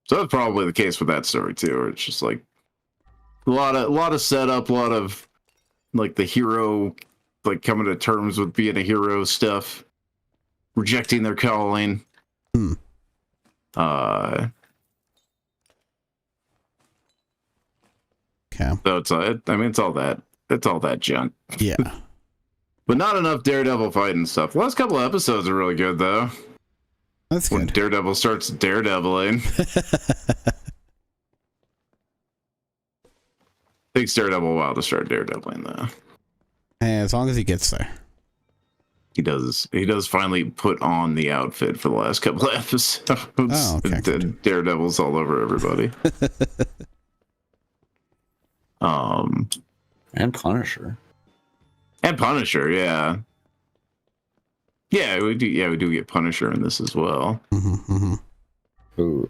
So that's probably the case with that story too. Where it's just like a lot of setup, a lot of like the hero like coming to terms with being a hero stuff, rejecting their calling. Hmm. Okay. So it's it's all that junk. Yeah. But not enough Daredevil fighting stuff. The last couple of episodes are really good though. That's When good. Daredevil starts daredeviling. Takes Daredevil a while to start daredeviling though. Hey, as long as he gets there. He does finally put on the outfit for the last couple of episodes. Oh, okay. Daredevil's all over everybody. And Punisher. And Punisher, yeah. Yeah, we do get Punisher in this as well. Mm-hmm, mm-hmm. Ooh.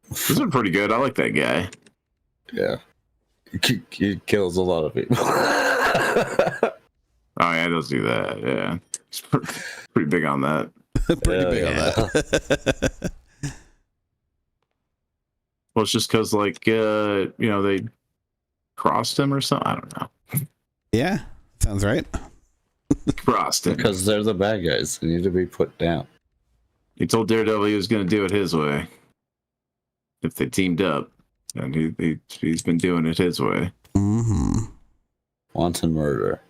This is pretty good. I like that guy. Yeah. He kills a lot of people. Oh yeah, he does do that. Yeah, he's pretty big on that. Pretty big on Yeah. that. Well, it's just because like they crossed him or something. I don't know. Yeah. Sounds right. Crossed him Because they're the bad guys. They need to be put down. he told Daredevil he was going to do it his way if they teamed up, and he's been doing it his way. Mm-hmm. Wanton murder.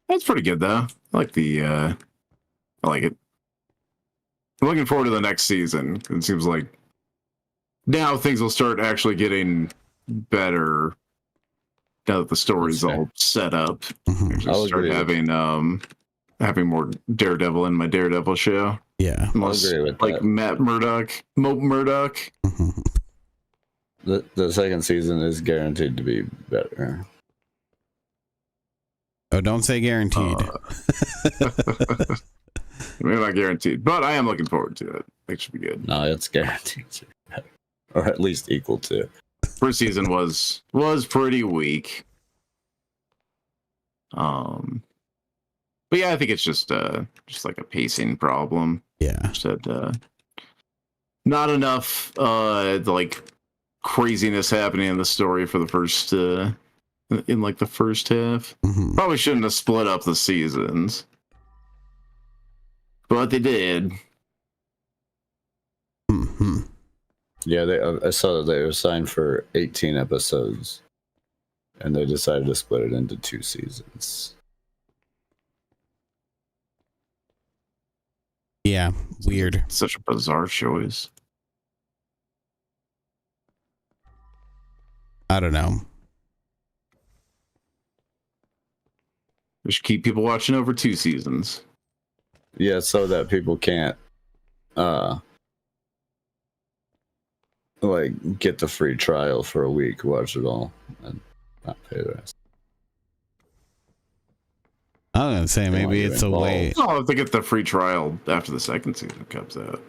That's pretty good though. I like I like it. I'm looking forward to the next season. It seems like now things will start actually getting better now that the story's all set up. Mm-hmm. Just I'll start agree with having more Daredevil in my Daredevil show. Yeah. Unless, agree with like that. Mope Murdoch. Mm-hmm. The second season is guaranteed to be better. Oh, don't say guaranteed. Maybe not guaranteed, but I am looking forward to it. It should be good. No, it's guaranteed to be better. Or at least equal to. First season was pretty weak. But yeah, I think it's just like a pacing problem. Yeah. Just that not enough like craziness happening in the story for the first in like the first half. Mm-hmm. Probably shouldn't have split up the seasons, but they did. Mm-hmm. Yeah, I saw that they were signed for 18 episodes. And they decided to split it into 2 seasons. Yeah. Weird. Such a bizarre choice. I don't know. We should keep people watching over 2 seasons. Yeah, so that people can't like get the free trial for a week, watch it all, and not pay the rest. I was gonna say They want maybe you it's a involved. way. Oh, if they get the free trial after the second season comes out.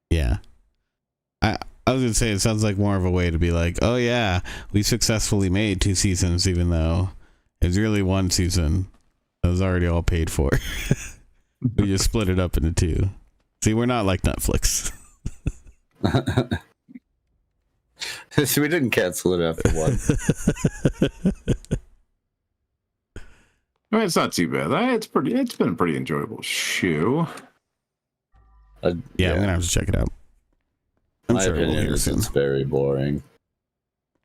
Yeah. I was gonna say it sounds like more of a way to be like, oh yeah, we successfully made 2 seasons, even though it's really 1 season that was already all paid for. We just split it up into 2. See, we're not like Netflix. We didn't cancel it after 1. I mean, it's not too bad. It's been a pretty enjoyable show. Yeah, I'm gonna have to check it out. I'm My sure we'll opinion hear is soon. it's very boring.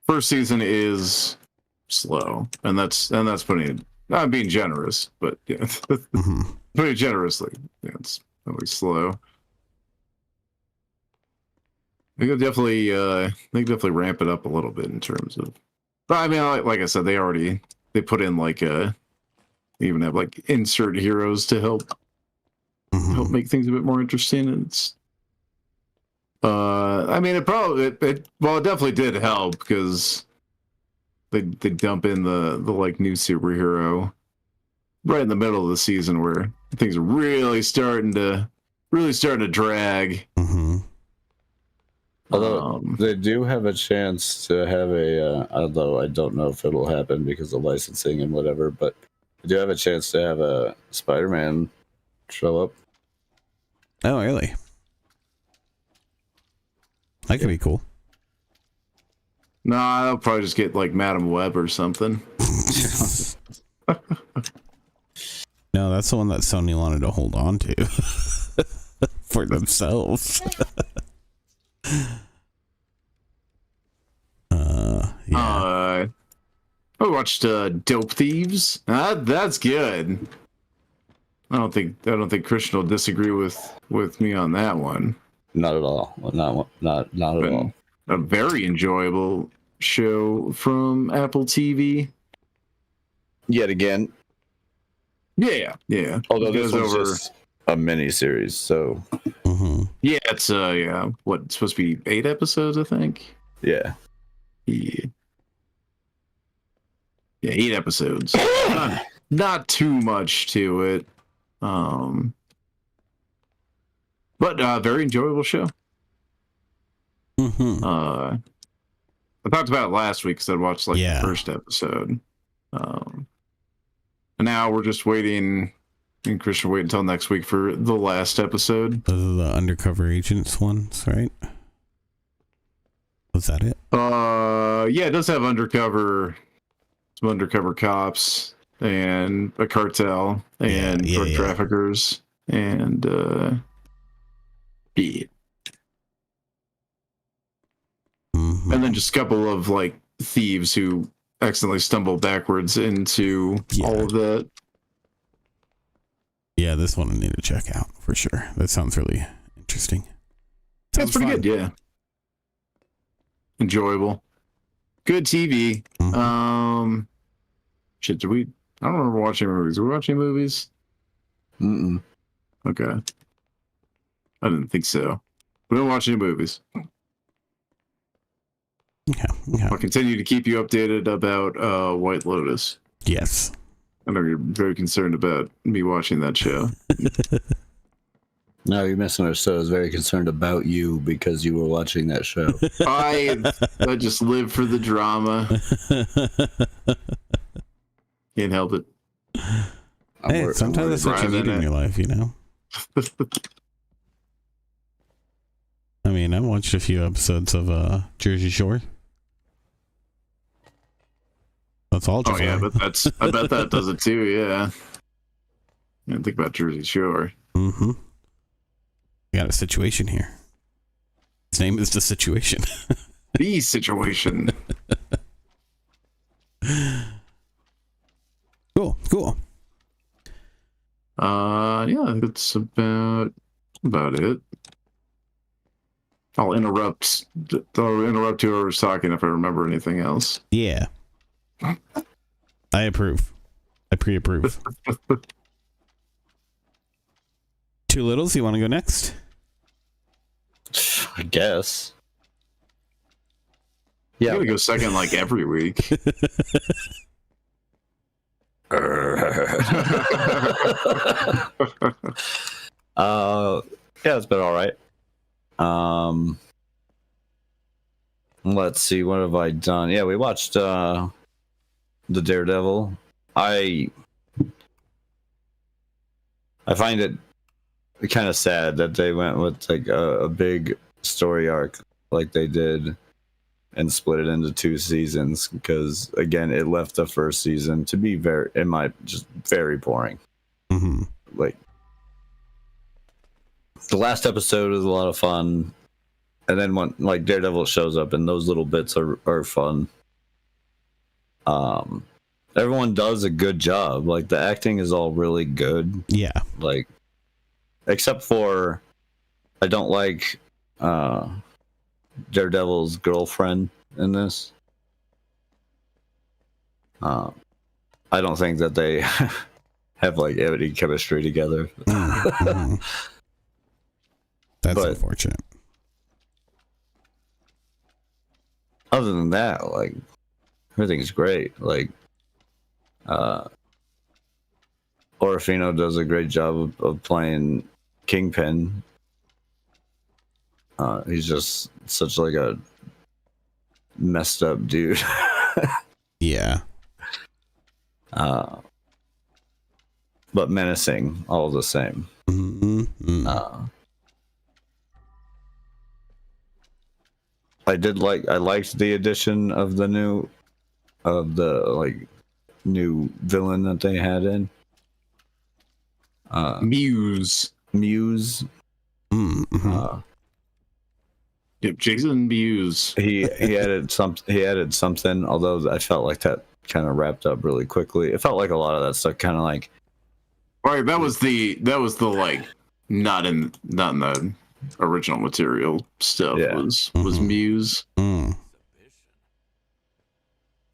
First season is slow, and that's putting. I'm being generous, but yeah, Mm-hmm. putting it generously. Yeah, it's always slow. They could definitely ramp it up a little bit in terms of. But I mean, like I said, they put in like even have like insert heroes to help make things a bit more interesting. And it's I mean, it definitely did help because they dump in the like new superhero right in the middle of the season where things are really starting to drag. Although they do have a chance to have although I don't know if it'll happen because of licensing and whatever, but they do have a chance to have a Spider-Man show up. Oh, really? That could be cool. Nah, I'll probably just get like Madam Web or something. No, that's the one that Sony wanted to hold on to for themselves. I watched Dope Thieves. That's good. I don't think Christian will disagree with me on that one. Not at all. Not at all. A very enjoyable show from Apple TV. Yet again. Yeah. Although this was just a mini series, so yeah, it's what, it's supposed to be 8 episodes, I think. Yeah, 8 episodes. Not too much to it. But very enjoyable show. I talked about it last week because I watched the first episode. And now we're just waiting, and Christian wait until next week for the last episode. Those are the undercover agents ones, right? Was that it? Yeah, it does have some undercover cops and a cartel and drug traffickers and and then just a couple of like thieves who accidentally stumble backwards into all of that. Yeah, this one I need to check out for sure. That sounds really interesting. Sounds pretty good, yeah. Enjoyable. Good TV. Shit, I don't remember watching movies. Were we watching movies? Okay. I didn't think so. We don't watch any movies. Yeah. I'll continue to keep you updated about White Lotus. Yes. I know you're very concerned about me watching that show. No, you misunderstood. I was very concerned about you because you were watching that show. I just live for the drama. Can't help it. Hey, sometimes that's what you need in your life, you know? I mean, I watched a few episodes of Jersey Shore. That's all. Oh yeah, but I bet that does it too. Yeah. I didn't think about Jersey Shore. We got a situation here. His name is The Situation. The Situation. Cool. Yeah, that's about it. I'll interrupt whoever's talking if I remember anything else. Yeah. I approve. I pre-approve. Two Littles, you want to go next? I guess. Yeah, I'm gonna go second like every week. Yeah, it's been all right. Let's see, what have I done? Yeah, we watched the Daredevil. I find it kind of sad that they went with like a big story arc like they did and split it into 2 seasons because again it left the first season to be very boring. Like the last episode is a lot of fun, and then when like Daredevil shows up and those little bits are fun. Everyone does a good job. Like the acting is all really good. Yeah. Like except for I don't like Daredevil's girlfriend in this. I don't think that they have like any chemistry together. Mm-hmm. That's But unfortunate. other than that, like everything's great. Like Orofino does a great job of playing Kingpin. He's just such like a messed up dude. Yeah. But menacing all the same. Mm-hmm. I liked the addition of the new villain that they had in Muse. Mm-hmm. Yep, Jason Muse. He added something, although I felt like that kind of wrapped up really quickly. It felt like a lot of that stuff kind of like, Right, that was the like not in the original material stuff. Yeah. was Mhm. Muse. Mm.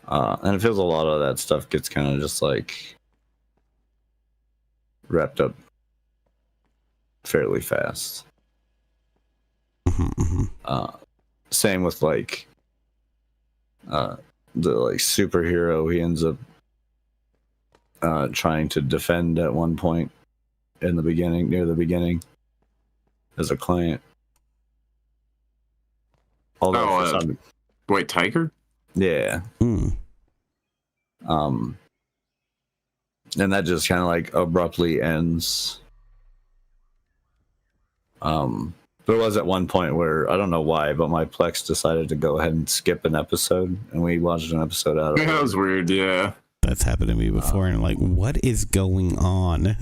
and it feels a lot of that stuff gets kind of just like wrapped up fairly fast. Mm-hmm. Same with like the like superhero he ends up trying to defend at one point near the beginning as a client. Although for some, Wait, Tiger? yeah. Mm. And that just kind of like abruptly ends. There was at one point where I don't know why, but my Plex decided to go ahead and skip an episode, and we watched an episode out of it. That was weird, yeah. That's happened to me before, and like, what is going on?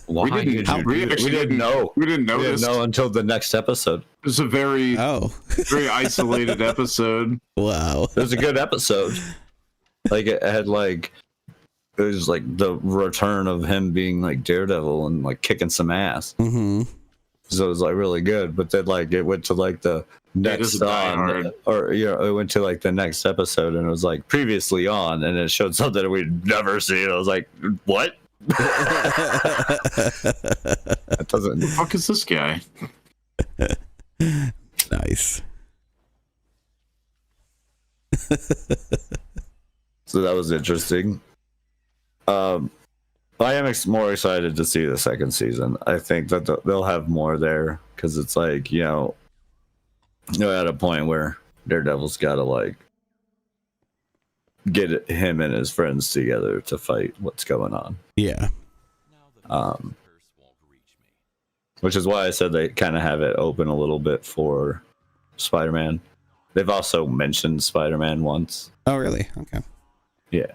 Why We didn't- did you we do that? actually We didn't know. We didn't We notice. didn't know until the next episode. It was a very very isolated episode. Wow. It was a good episode. Like it had like it was like the return of him being like Daredevil and like kicking some ass. Mm-hmm. So it was like really good. But then like it went to like the next just Die on, Hard. or it went to like the next episode and it was like previously on, and it showed something that we'd never seen. I was like, what? That doesn't. Who the fuck is this guy? Nice. So that was interesting. I am more excited to see the second season. I think that they'll have more there because it's like you're at a point where Daredevil's got to like get him and his friends together to fight what's going on. Yeah. Which is why I said they kind of have it open a little bit for Spider-Man. They've also mentioned Spider-Man once. Oh, really? Okay. Yeah.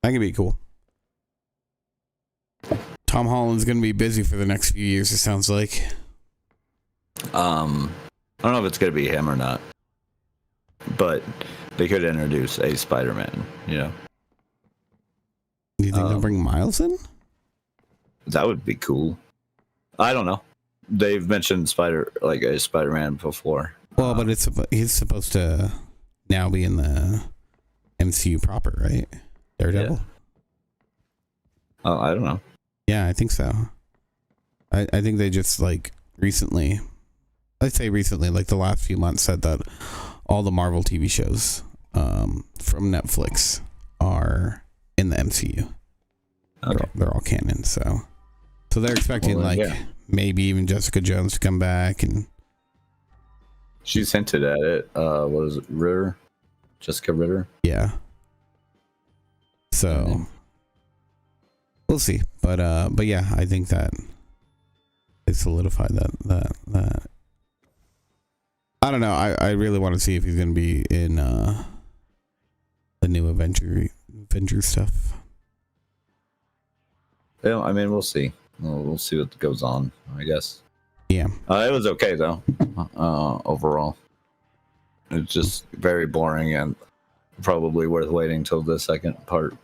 That could be cool. Tom Holland's going to be busy for the next few years, it sounds like. I don't know if it's going to be him or not. But they could introduce a Spider-Man, Do you think they'll bring Miles in? That would be cool. I don't know. They've mentioned a Spider-Man before. Well, but he's supposed to now be in the MCU proper, right? Daredevil? Yeah. Oh, I don't know. Yeah, I think so. I think they just like recently, like the last few months, said that all the Marvel TV shows from Netflix are in the MCU. Okay. They're all canon, so they're expecting maybe even Jessica Jones to come back, and She's hinted at it. What is it, Ritter? Jessica Ritter? yeah. So we'll see, but yeah, I think that they solidified that. I don't know. I really want to see if he's gonna be in the new Avenger stuff. Yeah, I mean, we'll see. We'll see what goes on, I guess. Yeah. It was okay though. Overall, it's just very boring and probably worth waiting till the second part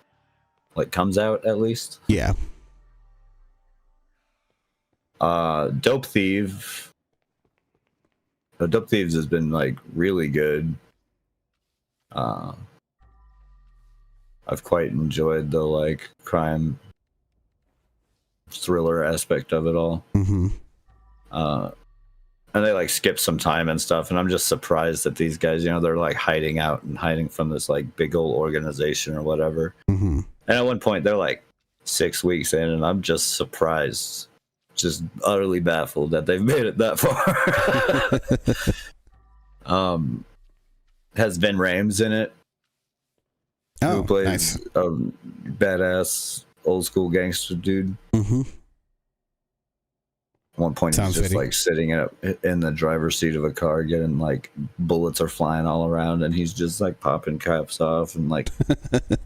comes out at least. Yeah. Dope Thieves has been really good. I've quite enjoyed the like crime thriller aspect of it all. Mm-hmm. And they like skip some time and stuff, and I'm just surprised that these guys, they're like hiding out and hiding from this like big old organization or whatever. Mm-hmm. And at one point they're like 6 weeks in, and I'm just surprised, just utterly baffled that they've made it that far. Has Vin Rames in it, who plays nice. a badass old school gangster dude. Mm-hmm. At one point, Sounds he's just fitting. like sitting in the driver's seat of a car, getting like bullets are flying all around, and he's just like popping caps off and like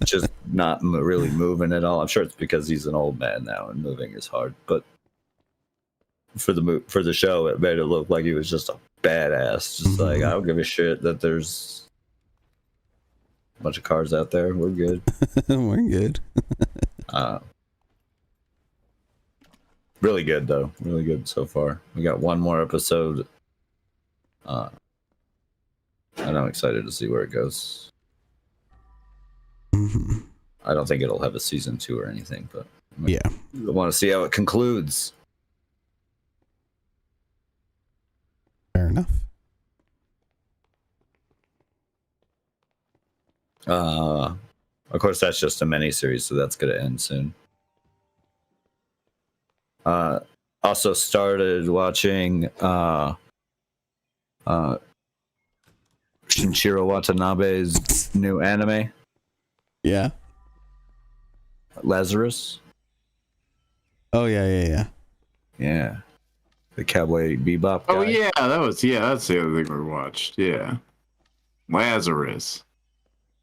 just not really moving at all. I'm sure it's because he's an old man now and moving is hard, but for the show, it made it look like he was just a badass. Just like, I don't give a shit that there's a bunch of cars out there. We're good. We're good. Really good though. Really good so far. We got one more episode. And I'm excited to see where it goes. Mm-hmm. I don't think it'll have a season 2 or anything, but Yeah. I want to see how it concludes. Fair enough. Of course, that's just a mini-series, so that's going to end soon. Also started watching Shinichirō Watanabe's new anime, Yeah. Lazarus. Oh yeah. Yeah. The Cowboy Bebop guy. Oh yeah, that's the other thing we watched. Yeah. Lazarus.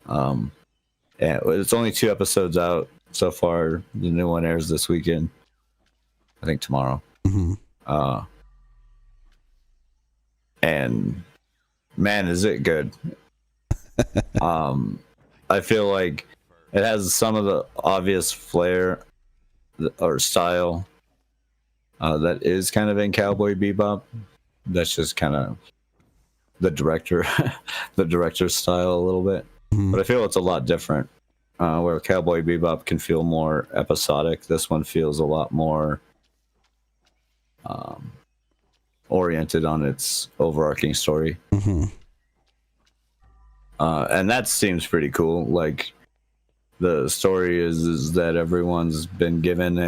Yeah, it's only 2 episodes out so far. The new one airs this weekend. I think tomorrow. Mm-hmm. And man, is it good. I feel like it has some of the obvious flair or style that is kind of in Cowboy Bebop. That's just kind of the director's style a little bit. Mm-hmm. But I feel it's a lot different. Where Cowboy Bebop can feel more episodic, this one feels a lot more oriented on its overarching story. Mm-hmm. And that seems pretty cool. Like, the story is that everyone's been given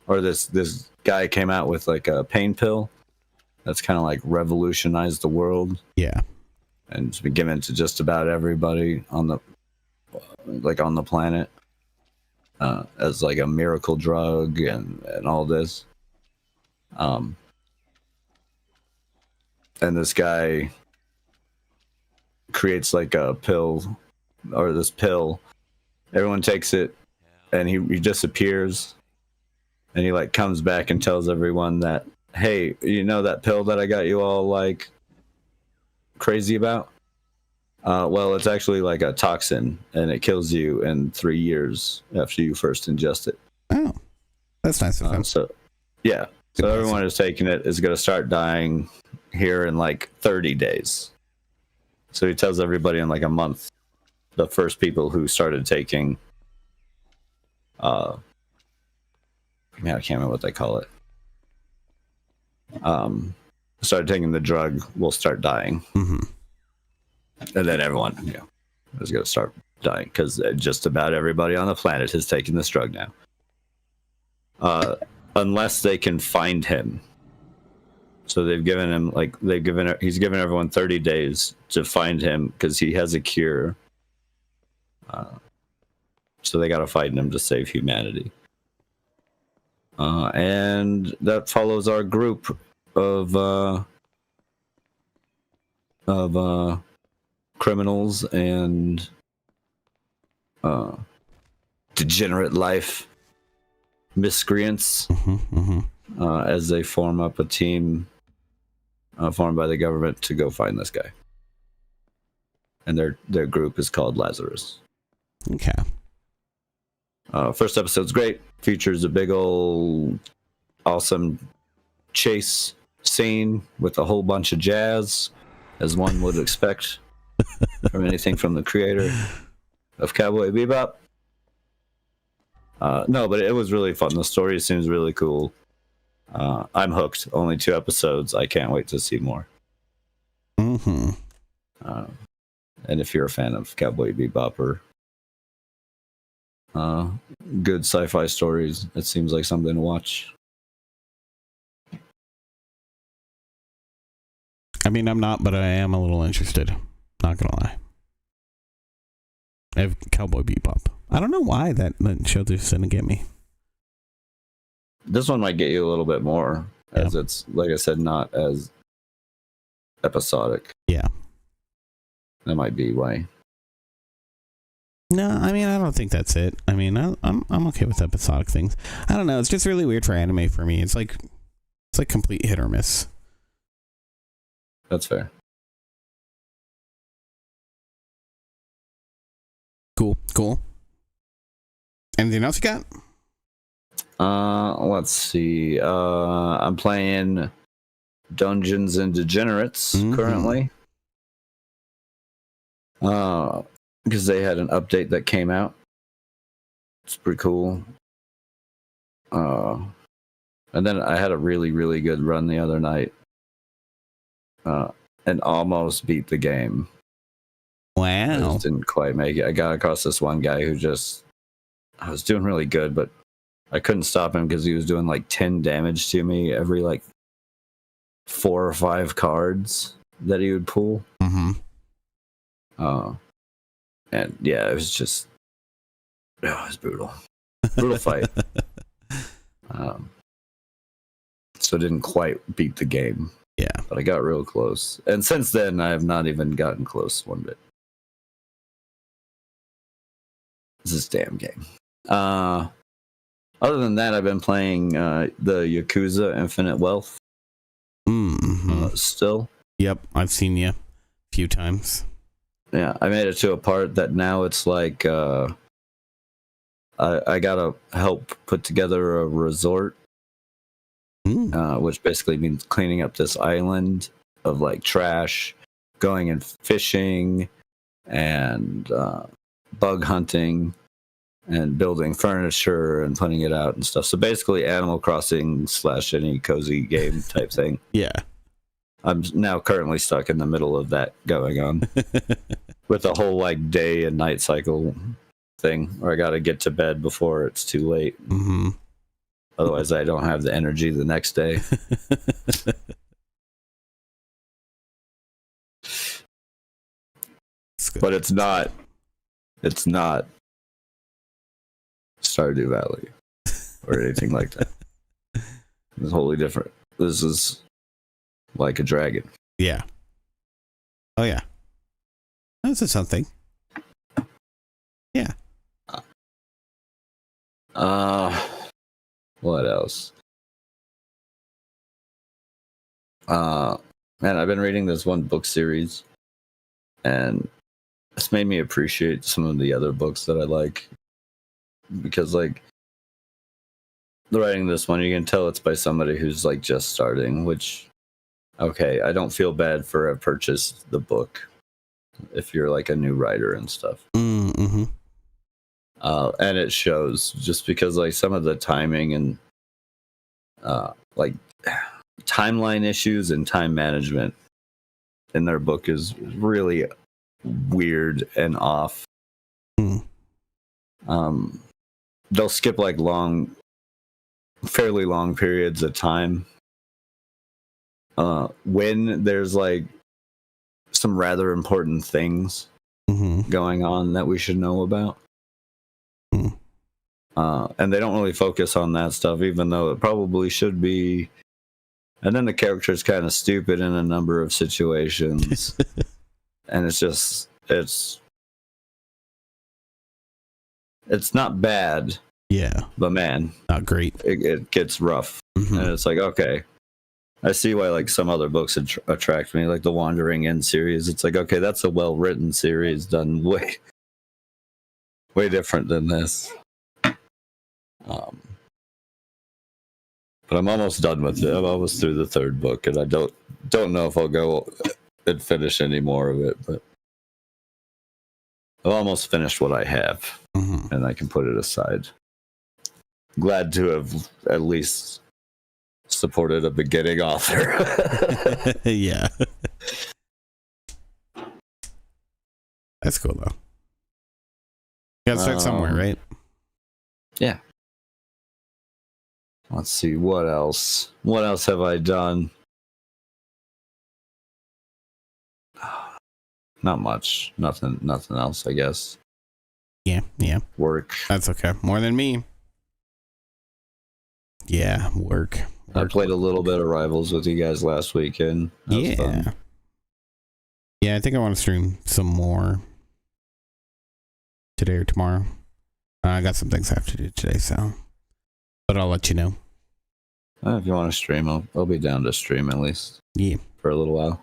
or this guy came out with like a pain pill that's kind of like revolutionized the world. Yeah. And it's been given to just about everybody on the planet as like a miracle drug and all this. And this guy creates like a pill, or this pill. Everyone takes it, and he disappears, and he like comes back and tells everyone that, hey, that pill that I got you all like crazy about? Well, it's actually like a toxin, and it kills you in 3 years after you first ingest it. Oh, that's nice of him. So everyone who's taking it is going to start dying here in like 30 days. So he tells everybody in like a month, the first people who started taking, I can't remember what they call it. Started taking the drug will start dying. Mm-hmm. And then everyone, is going to start dying because just about everybody on the planet has taken this drug now. Unless they can find him. So he's given everyone 30 days to find him because he has a cure. So they got to find him to save humanity. And that follows our group of criminals and degenerate life miscreants. Mm-hmm. Mm-hmm. As they form up a team formed by the government to go find this guy. And their group is called Lazarus. Okay. First episode's great. Features a big old awesome chase scene with a whole bunch of jazz, as one would expect from anything from the creator of Cowboy Bebop. No, but it was really fun. The story seems really cool. I'm hooked. Only 2 episodes. I can't wait to see more. Mm-hmm. And if you're a fan of Cowboy Bebop or good sci-fi stories, it seems like something to watch. I mean, I'm not, but I am a little interested. Not gonna lie. I have Cowboy Bebop. I don't know why that show just didn't get me. This one might get you a little bit more, as it's, like I said, not as episodic. Yeah. That might be why. No, I mean, I don't think that's it. I mean, I'm okay with episodic things. I don't know. It's just really weird for anime for me. It's like complete hit or miss. That's fair. Cool. Anything else you got? Let's see. I'm playing Dungeons and Degenerates currently. Because they had an update that came out. It's pretty cool. And then I had a really, really good run the other night. And almost beat the game. Wow. I just didn't quite make it. I got across this one guy who I was doing really good, but I couldn't stop him because he was doing like 10 damage to me every like 4 or 5 cards that he would pull. Mm-hmm. And yeah, it was brutal. Brutal fight. So didn't quite beat the game. Yeah. But I got real close. And since then, I have not even gotten close one bit. This damn game. Other than that, I've been playing the Yakuza Infinite Wealth. Still. Yep, I've seen you a few times. Yeah, I made it to a part that now it's like I gotta help put together a resort, which basically means cleaning up this island of like trash, going and fishing, and bug hunting, and building furniture and putting it out and stuff. So basically, Animal Crossing / any cozy game type thing. Yeah. I'm now currently stuck in the middle of that going on with a whole like day and night cycle thing where I got to get to bed before it's too late. Mm-hmm. Otherwise, I don't have the energy the next day. But it's not Stardew Valley or anything like that. It's wholly different. This is like a dragon. Yeah. Oh yeah. That's something. Yeah. What else? Man, I've been reading this one book series, and it's made me appreciate some of the other books that I like. Because like the writing this one, you can tell it's by somebody who's like just starting, which okay, I don't feel bad for a purchased the book if you're like a new writer and stuff. Mm-hmm. And it shows just because like some of the timing and like timeline issues and time management in their book is really weird and off. They'll skip like fairly long periods of time when there's like some rather important things going on that we should know about. And they don't really focus on that stuff, even though it probably should be. And then the character's kind of stupid in a number of situations. And it's not bad. Yeah. But man, not great. It gets rough. And it's like, okay, I see why like some other books attract me, like the Wandering End series. It's like, okay, that's a well-written series done way different than this. But I'm almost done with it. I'm almost through the 3rd book, and I don't know if I'll go and finish any more of it, but I've almost finished what I have, and I can put it aside. glad to have at least supported a beginning author. Yeah. That's cool though. You gotta start somewhere, right? Yeah. Let's see, what else? What else have I done? Not much. Nothing else, I guess. Yeah. Work. That's okay. More than me. Yeah, work. I played a little bit of Rivals with you guys last weekend. That was fun. Yeah, I think I want to stream some more today or tomorrow. I got some things I have to do today, so. But I'll let you know. If you want to stream, I'll be down to stream at least. Yeah. For a little while.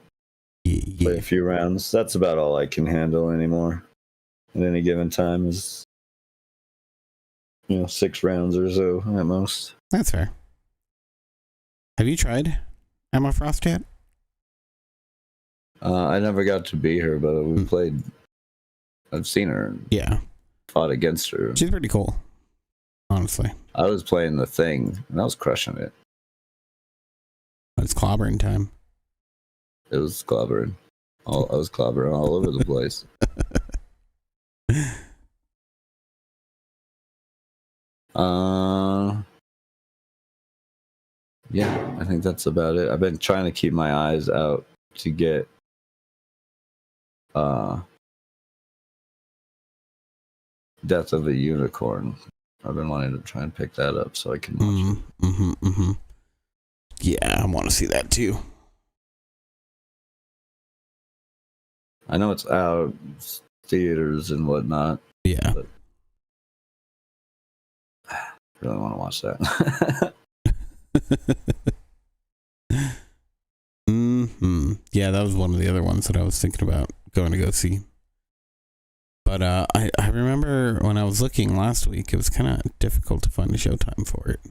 Yeah. Play a few rounds. That's about all I can handle anymore. At any given time is, 6 rounds or so at most. That's fair. Have you tried Emma Frost yet? I never got to be her, but we played. I've seen her. And fought against her. She's pretty cool, honestly. I was playing the Thing, and I was crushing it. It's clobbering time. It was clobbering. I was clobbering all over the place. Yeah, I think that's about it. I've been trying to keep my eyes out to get Death of a Unicorn. I've been wanting to try and pick that up so I can watch it. Yeah, I want to see that too. I know it's out, theaters and whatnot. Yeah. But I really want to watch that. Yeah, that was one of the other ones that I was thinking about going to go see. But I remember when I was looking last week, it was kind of difficult to find a showtime for it.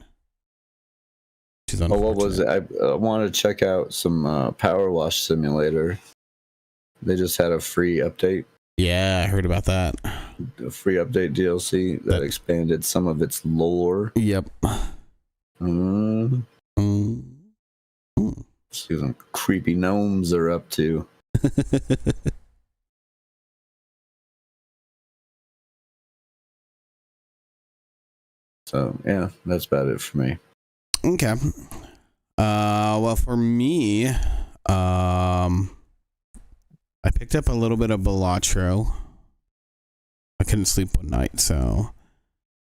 What was it? I wanted to check out some Power Wash Simulator. They just had a free update. Yeah, I heard about that. A free update DLC that expanded some of its lore. Yep. See what some creepy gnomes are up to. So, yeah, that's about it for me. Okay. Well, for me, I picked up a little bit of Balatro. I couldn't sleep one night, so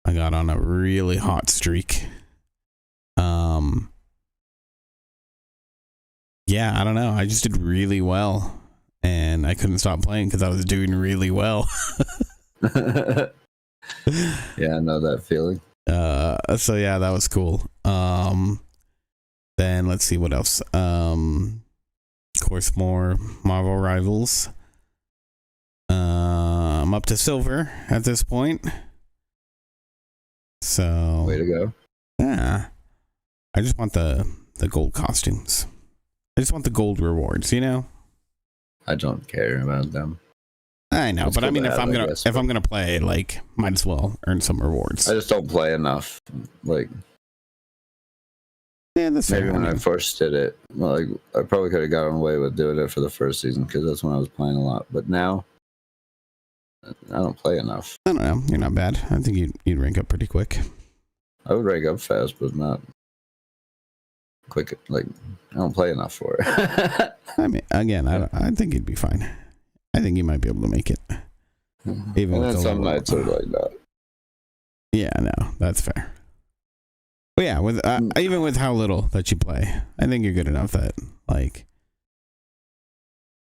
I got on a really hot streak. Yeah, I don't know. I just did really well, and I couldn't stop playing because I was doing really well. Yeah, I know that feeling. So yeah, that was cool. Then let's see what else. Of course, more Marvel Rivals. I'm up to silver at this point. So way to go. Yeah. I just want the gold costumes. I just want the gold rewards, I don't care about them. I know, It's but cool I mean, to if have, I'm gonna play, like, might as well earn some rewards. I just don't play enough. Like, yeah, that's maybe fair. when I first did it, like, I probably could have gotten away with doing it for the first season because that's when I was playing a lot. But now, I don't play enough. I don't know. You're not bad. I think you'd rank up pretty quick. I would rank up fast, but not quick. Like, I don't play enough for it. I mean, again, I think you'd be fine. I think you might be able to make it. Even and with then some nights are like that. Yeah, no, that's fair. But yeah, with even with how little that you play, I think you're good enough that, like,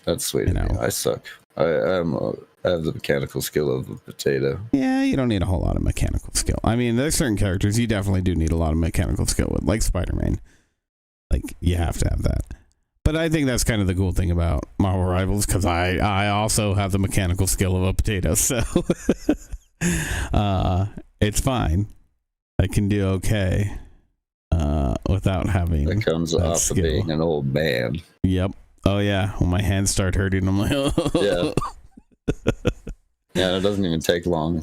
that's sweet. I suck. I have the mechanical skill of a potato. Yeah, you don't need a whole lot of mechanical skill. I mean, there's certain characters you definitely do need a lot of mechanical skill with, like Spider-Man. Like, you have to have that. But I think that's kind of the cool thing about Marvel Rivals, because I also have the mechanical skill of a potato, so it's fine. I can do okay without having that comes that off skill. Of being an old man. Yep. Oh yeah. When my hands start hurting, I'm like, oh. Yeah. Yeah, it doesn't even take long.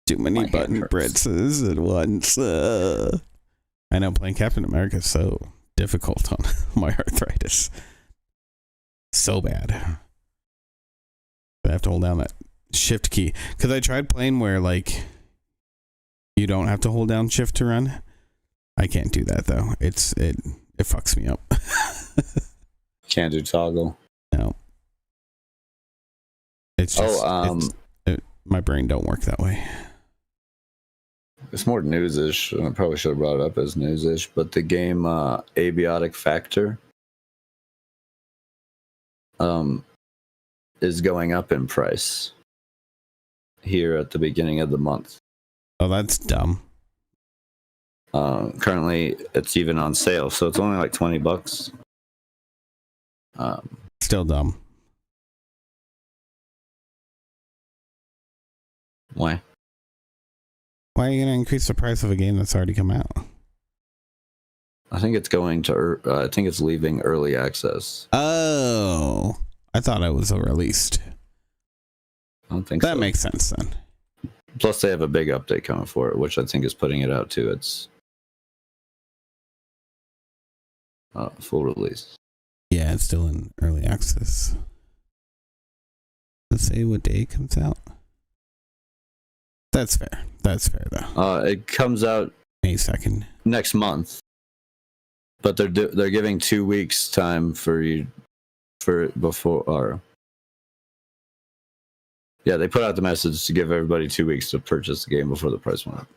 Too many button presses at once. I know playing Captain America is so difficult on my arthritis. So bad. I have to hold down that shift key. Because I tried playing where, like, you don't have to hold down shift to run. I can't do that, though. It fucks me up. Can't do toggle. No. It's just... my brain don't work that way. It's more news-ish. I probably should have brought it up as news-ish, but the game Abiotic Factor is going up in price here at the beginning of the month. Oh, that's dumb. Currently, it's even on sale, so it's only like $20. Still dumb. Why? Why are you going to increase the price of a game that's already come out? I think it's going to. I think it's leaving early access. Oh, I thought it was released. I don't think that so. makes sense then. Plus, they have a big update coming for it, which I think is putting it out to its full release. Yeah, it's still in early access. Let's say what day it comes out. That's fair. That's fair, though. It comes out May 2nd next month, but they're giving 2 weeks time for you for before or. Yeah, they put out the message to give everybody 2 weeks to purchase the game before the price went up.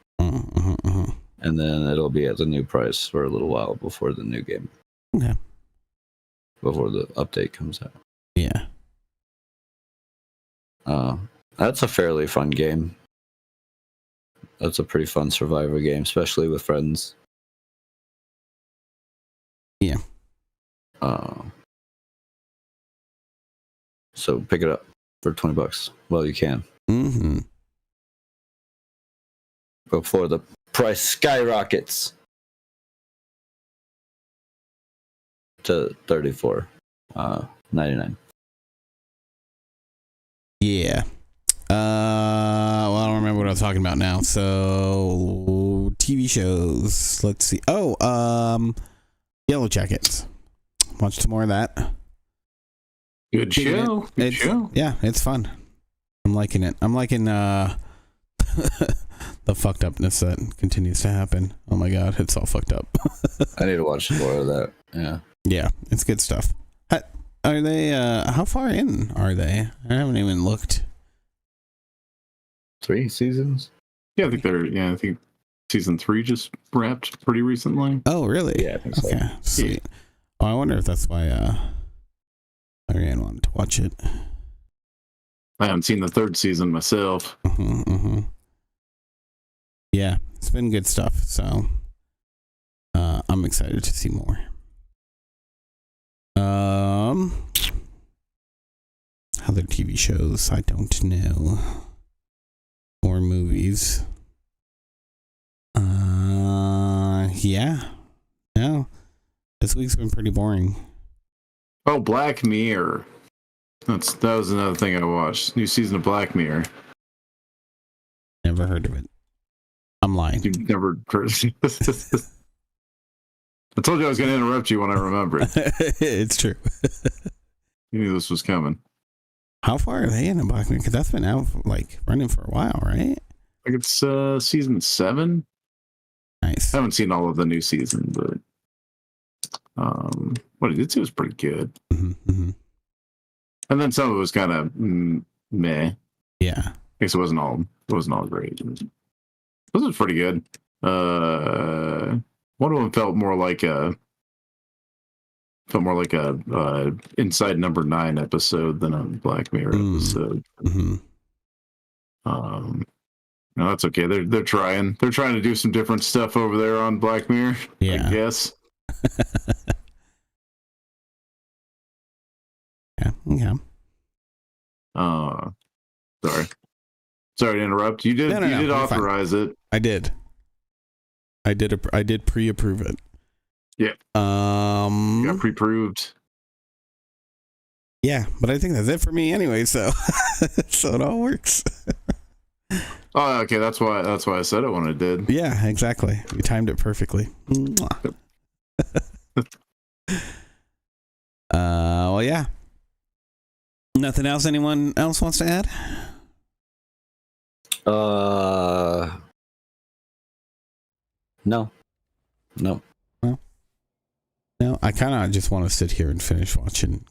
And then it'll be at the new price for a little while before the new game. Okay. Before the update comes out. Yeah. That's a fairly fun game. That's a pretty fun survivor game, especially with friends. Yeah. So pick it up for $20. Well, you can. Mm-hmm. Before the price skyrockets to $34.99. Yeah. Well, I don't remember what I was talking about now. So, TV shows. Let's see. Oh, Yellowjackets. Watched more of that. Good show. Good show. Yeah, it's fun. I'm liking it. I'm liking the fucked upness that continues to happen. Oh my god, it's all fucked up. I need to watch more of that. Yeah. Yeah, it's good stuff. Are they? How far in are they? I haven't even looked. 3 seasons? Yeah, I think I think season 3 just wrapped pretty recently. Oh, really? Yeah, I think so. Okay, sweet. Yeah. Oh, I wonder if that's why Ariane wanted to watch it. I haven't seen the 3rd season myself. Yeah, it's been good stuff. So I'm excited to see more. Other TV shows, I don't know. Or movies. Yeah. No. This week's been pretty boring. Oh, Black Mirror. That was another thing I watched. New season of Black Mirror. Never heard of it. I'm lying. You never heard. I told you I was going to interrupt you when I remembered. It's true. You knew this was coming. How far are they in the Black Mirror? Because that's been out, like, running for a while, right? Like it's season 7. Nice. I haven't seen all of the new season, but what it did see was pretty good. Mm-hmm. And then some of it was kind of meh. Yeah. I guess it wasn't all great. This was pretty good. One of them felt more like a Inside Number 9 episode than a Black Mirror episode. No, that's okay. They're trying to do some different stuff over there on Black Mirror. Yeah. I guess. Yeah. Sorry to interrupt. You did authorize it. I did pre-approve it. Yeah. Got pre-approved. Yeah, but I think that's it for me anyway, so so it all works. Oh, okay. That's why I said it when I did. Yeah, exactly. You timed it perfectly. Well, yeah. Nothing else anyone else wants to add? No. No, I kind of just want to sit here and finish watching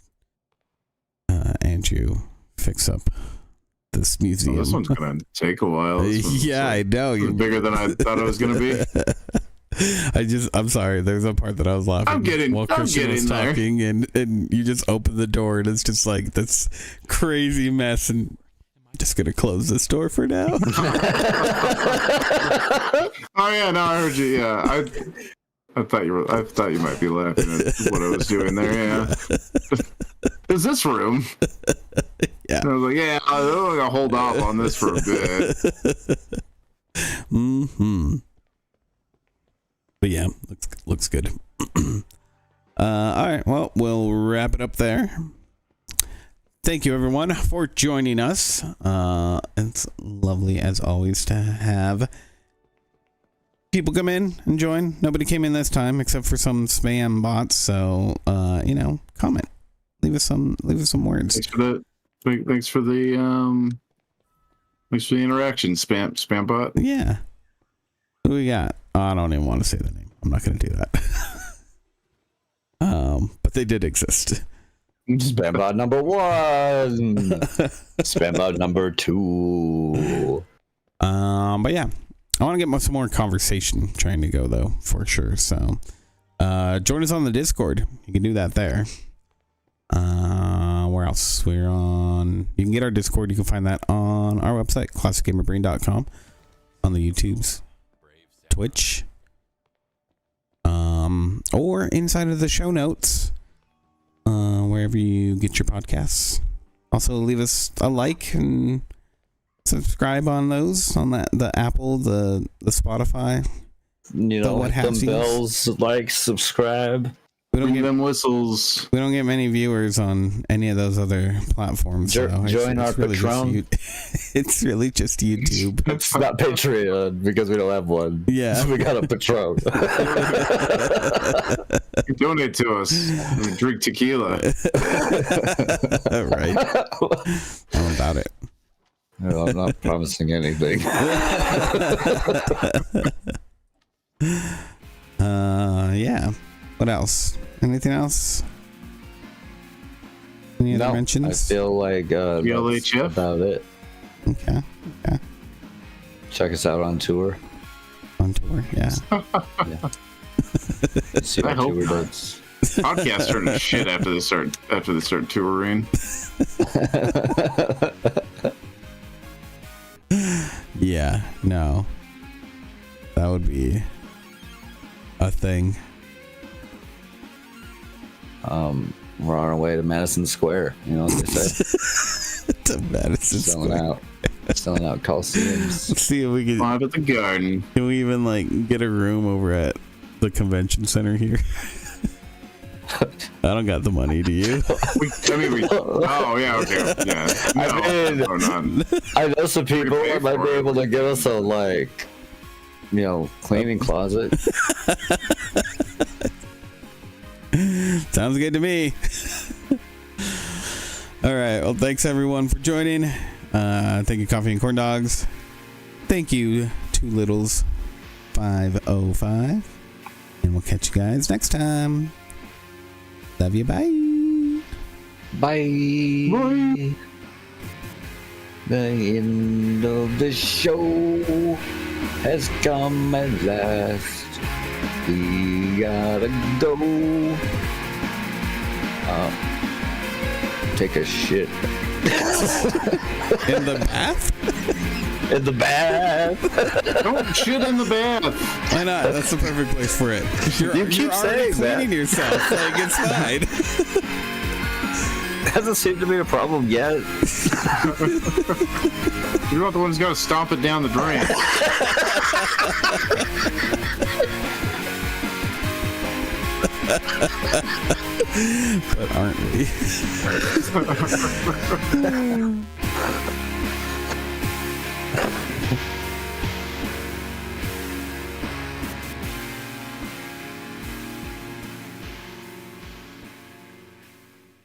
Andrew fix up this museum. This one's gonna take a while. Yeah, I know. It's bigger than I thought it was gonna be. I'm sorry. There's a part that I was laughing while Christian was talking, and you just open the door, and it's just like this crazy mess, and I'm just gonna close this door for now. Oh yeah, no, I heard you. Yeah, I thought you might be laughing at what I was doing there. Yeah. Is this room? Yeah. And I was like, yeah, I'm gonna hold off on this for a bit. Mm-hmm. But yeah, looks good. All right, well, we'll wrap it up there. Thank you, everyone, for joining us. It's lovely, as always, to have people come in and join. Nobody came in this time except for some spam bots. So, comment, leave us some words. Thanks for the interaction, spam bot. Yeah. Who we got? Oh, I don't even want to say the name. I'm not going to do that. But they did exist. Spam bot number 1. Spam bot number 2. But yeah, I want to get some more conversation trying to go though, for sure. So, join us on the Discord. You can do that there. Where else? We're on. You can get our Discord. You can find that on our website, classicgamerbrain.com, on the YouTubes, Twitch, or inside of the show notes, wherever you get your podcasts. Also, leave us a like and subscribe on those, on the Apple, the Spotify. What have bells, like, subscribe. We don't get them whistles. We don't get many viewers on any of those other platforms. Join our Patreon. It's really just YouTube. It's not Patreon because we don't have one. Yeah, so we got a Patron. Donate to us. We drink tequila. Right. How about it? No, I'm not promising anything. Yeah. What else? Anything else? Any other mentions? I feel like that's about it. Okay. Check us out on tour. On tour, yeah. See what tour does. Podcasts turn to shit after they start touring. Yeah, no. That would be a thing. We're on our way to Madison Square. You know what they say? To Madison Square. Selling out Coliseums. Let's see if we can. Live at the Garden. Can we even get a room over at the convention center here? I don't got the money. Do you? Oh yeah, okay, yeah. No, I know some people that might be able to give us a cleaning closet. Sounds good to me. All right. Well, thanks everyone for joining. Thank you, Coffee and Corn Dogs. Thank you, Two Littles 505, and we'll catch you guys next time. Love you. Bye. Bye. Bye. The end of the show has come at last. We gotta go. Take a shit. In the bath? In the bath. Don't shit in the bath. Why not? That's the perfect place for it. You keep saying cleaning that. yourself. It's fine. Hasn't seemed to be a problem yet. You're not the one who's got to stomp it down the drain. But aren't we?